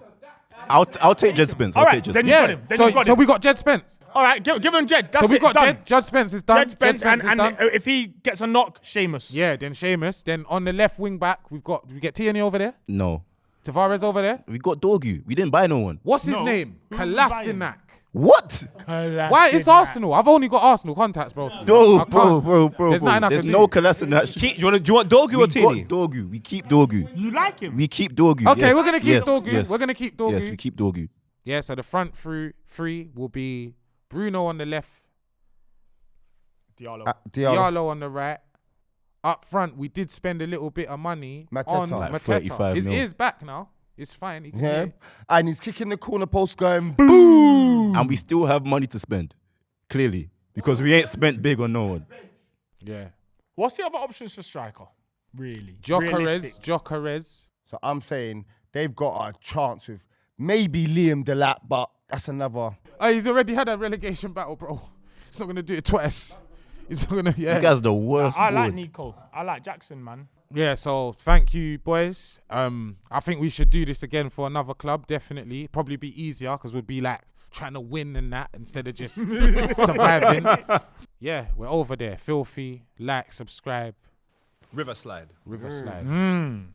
I'll take Jed Spence. I'll All take right, Jed then Spence. you got him. Then you got So him. we got Jed Spence. All right, give him Jed. That's So we it. got Done. Jed Spence is done. Jed Spence, is and done. if he gets a knock, Seamus. Yeah, then Seamus. Then on the left wing back, we get Tierney over there. No. Tavares over there. We got Dorgu. We didn't buy no one. What's his No. name? Who did we buy him? Kolasinac. What? Why it's Arsenal? I've only got Arsenal contacts, bro. Bro, I can't. bro. There's nothing I There's can no do. Kolasinac. Do you want Dorgu or We Tierney? got Dorgu. We keep Dorgu. You like him? We keep Dorgu. Okay, yes. we're gonna keep yes. Dorgu. Yes. We're gonna keep Dorgu. Yes, we keep Dorgu. Yeah, so the front three will be Bruno on the left, Diallo. Diallo on the right. Up front, we did spend a little bit of money Mateta. on Like Mateta. 35 His mil. ear's back now. It's fine. He can Yeah. play. And he's kicking the corner post going boom. And we still have money to spend. Clearly. Because we ain't spent big on no one. Yeah. What's the other options for striker? Really? Jokeres. Realistic. Jokeres. So I'm saying they've got a chance with maybe Liam Delap, but that's another. Oh, he's already had a relegation battle, bro. He's not gonna do it twice. He's not gonna. Yeah. You guys the worst. I like board. Nico. I like Jackson, man. Yeah, so thank you, boys. I think we should do this again for another club, definitely. Probably be easier because we'd be like trying to win and that instead of just surviving. Yeah, we're over there. Filthy, like, subscribe, Riverslide. Riverslide.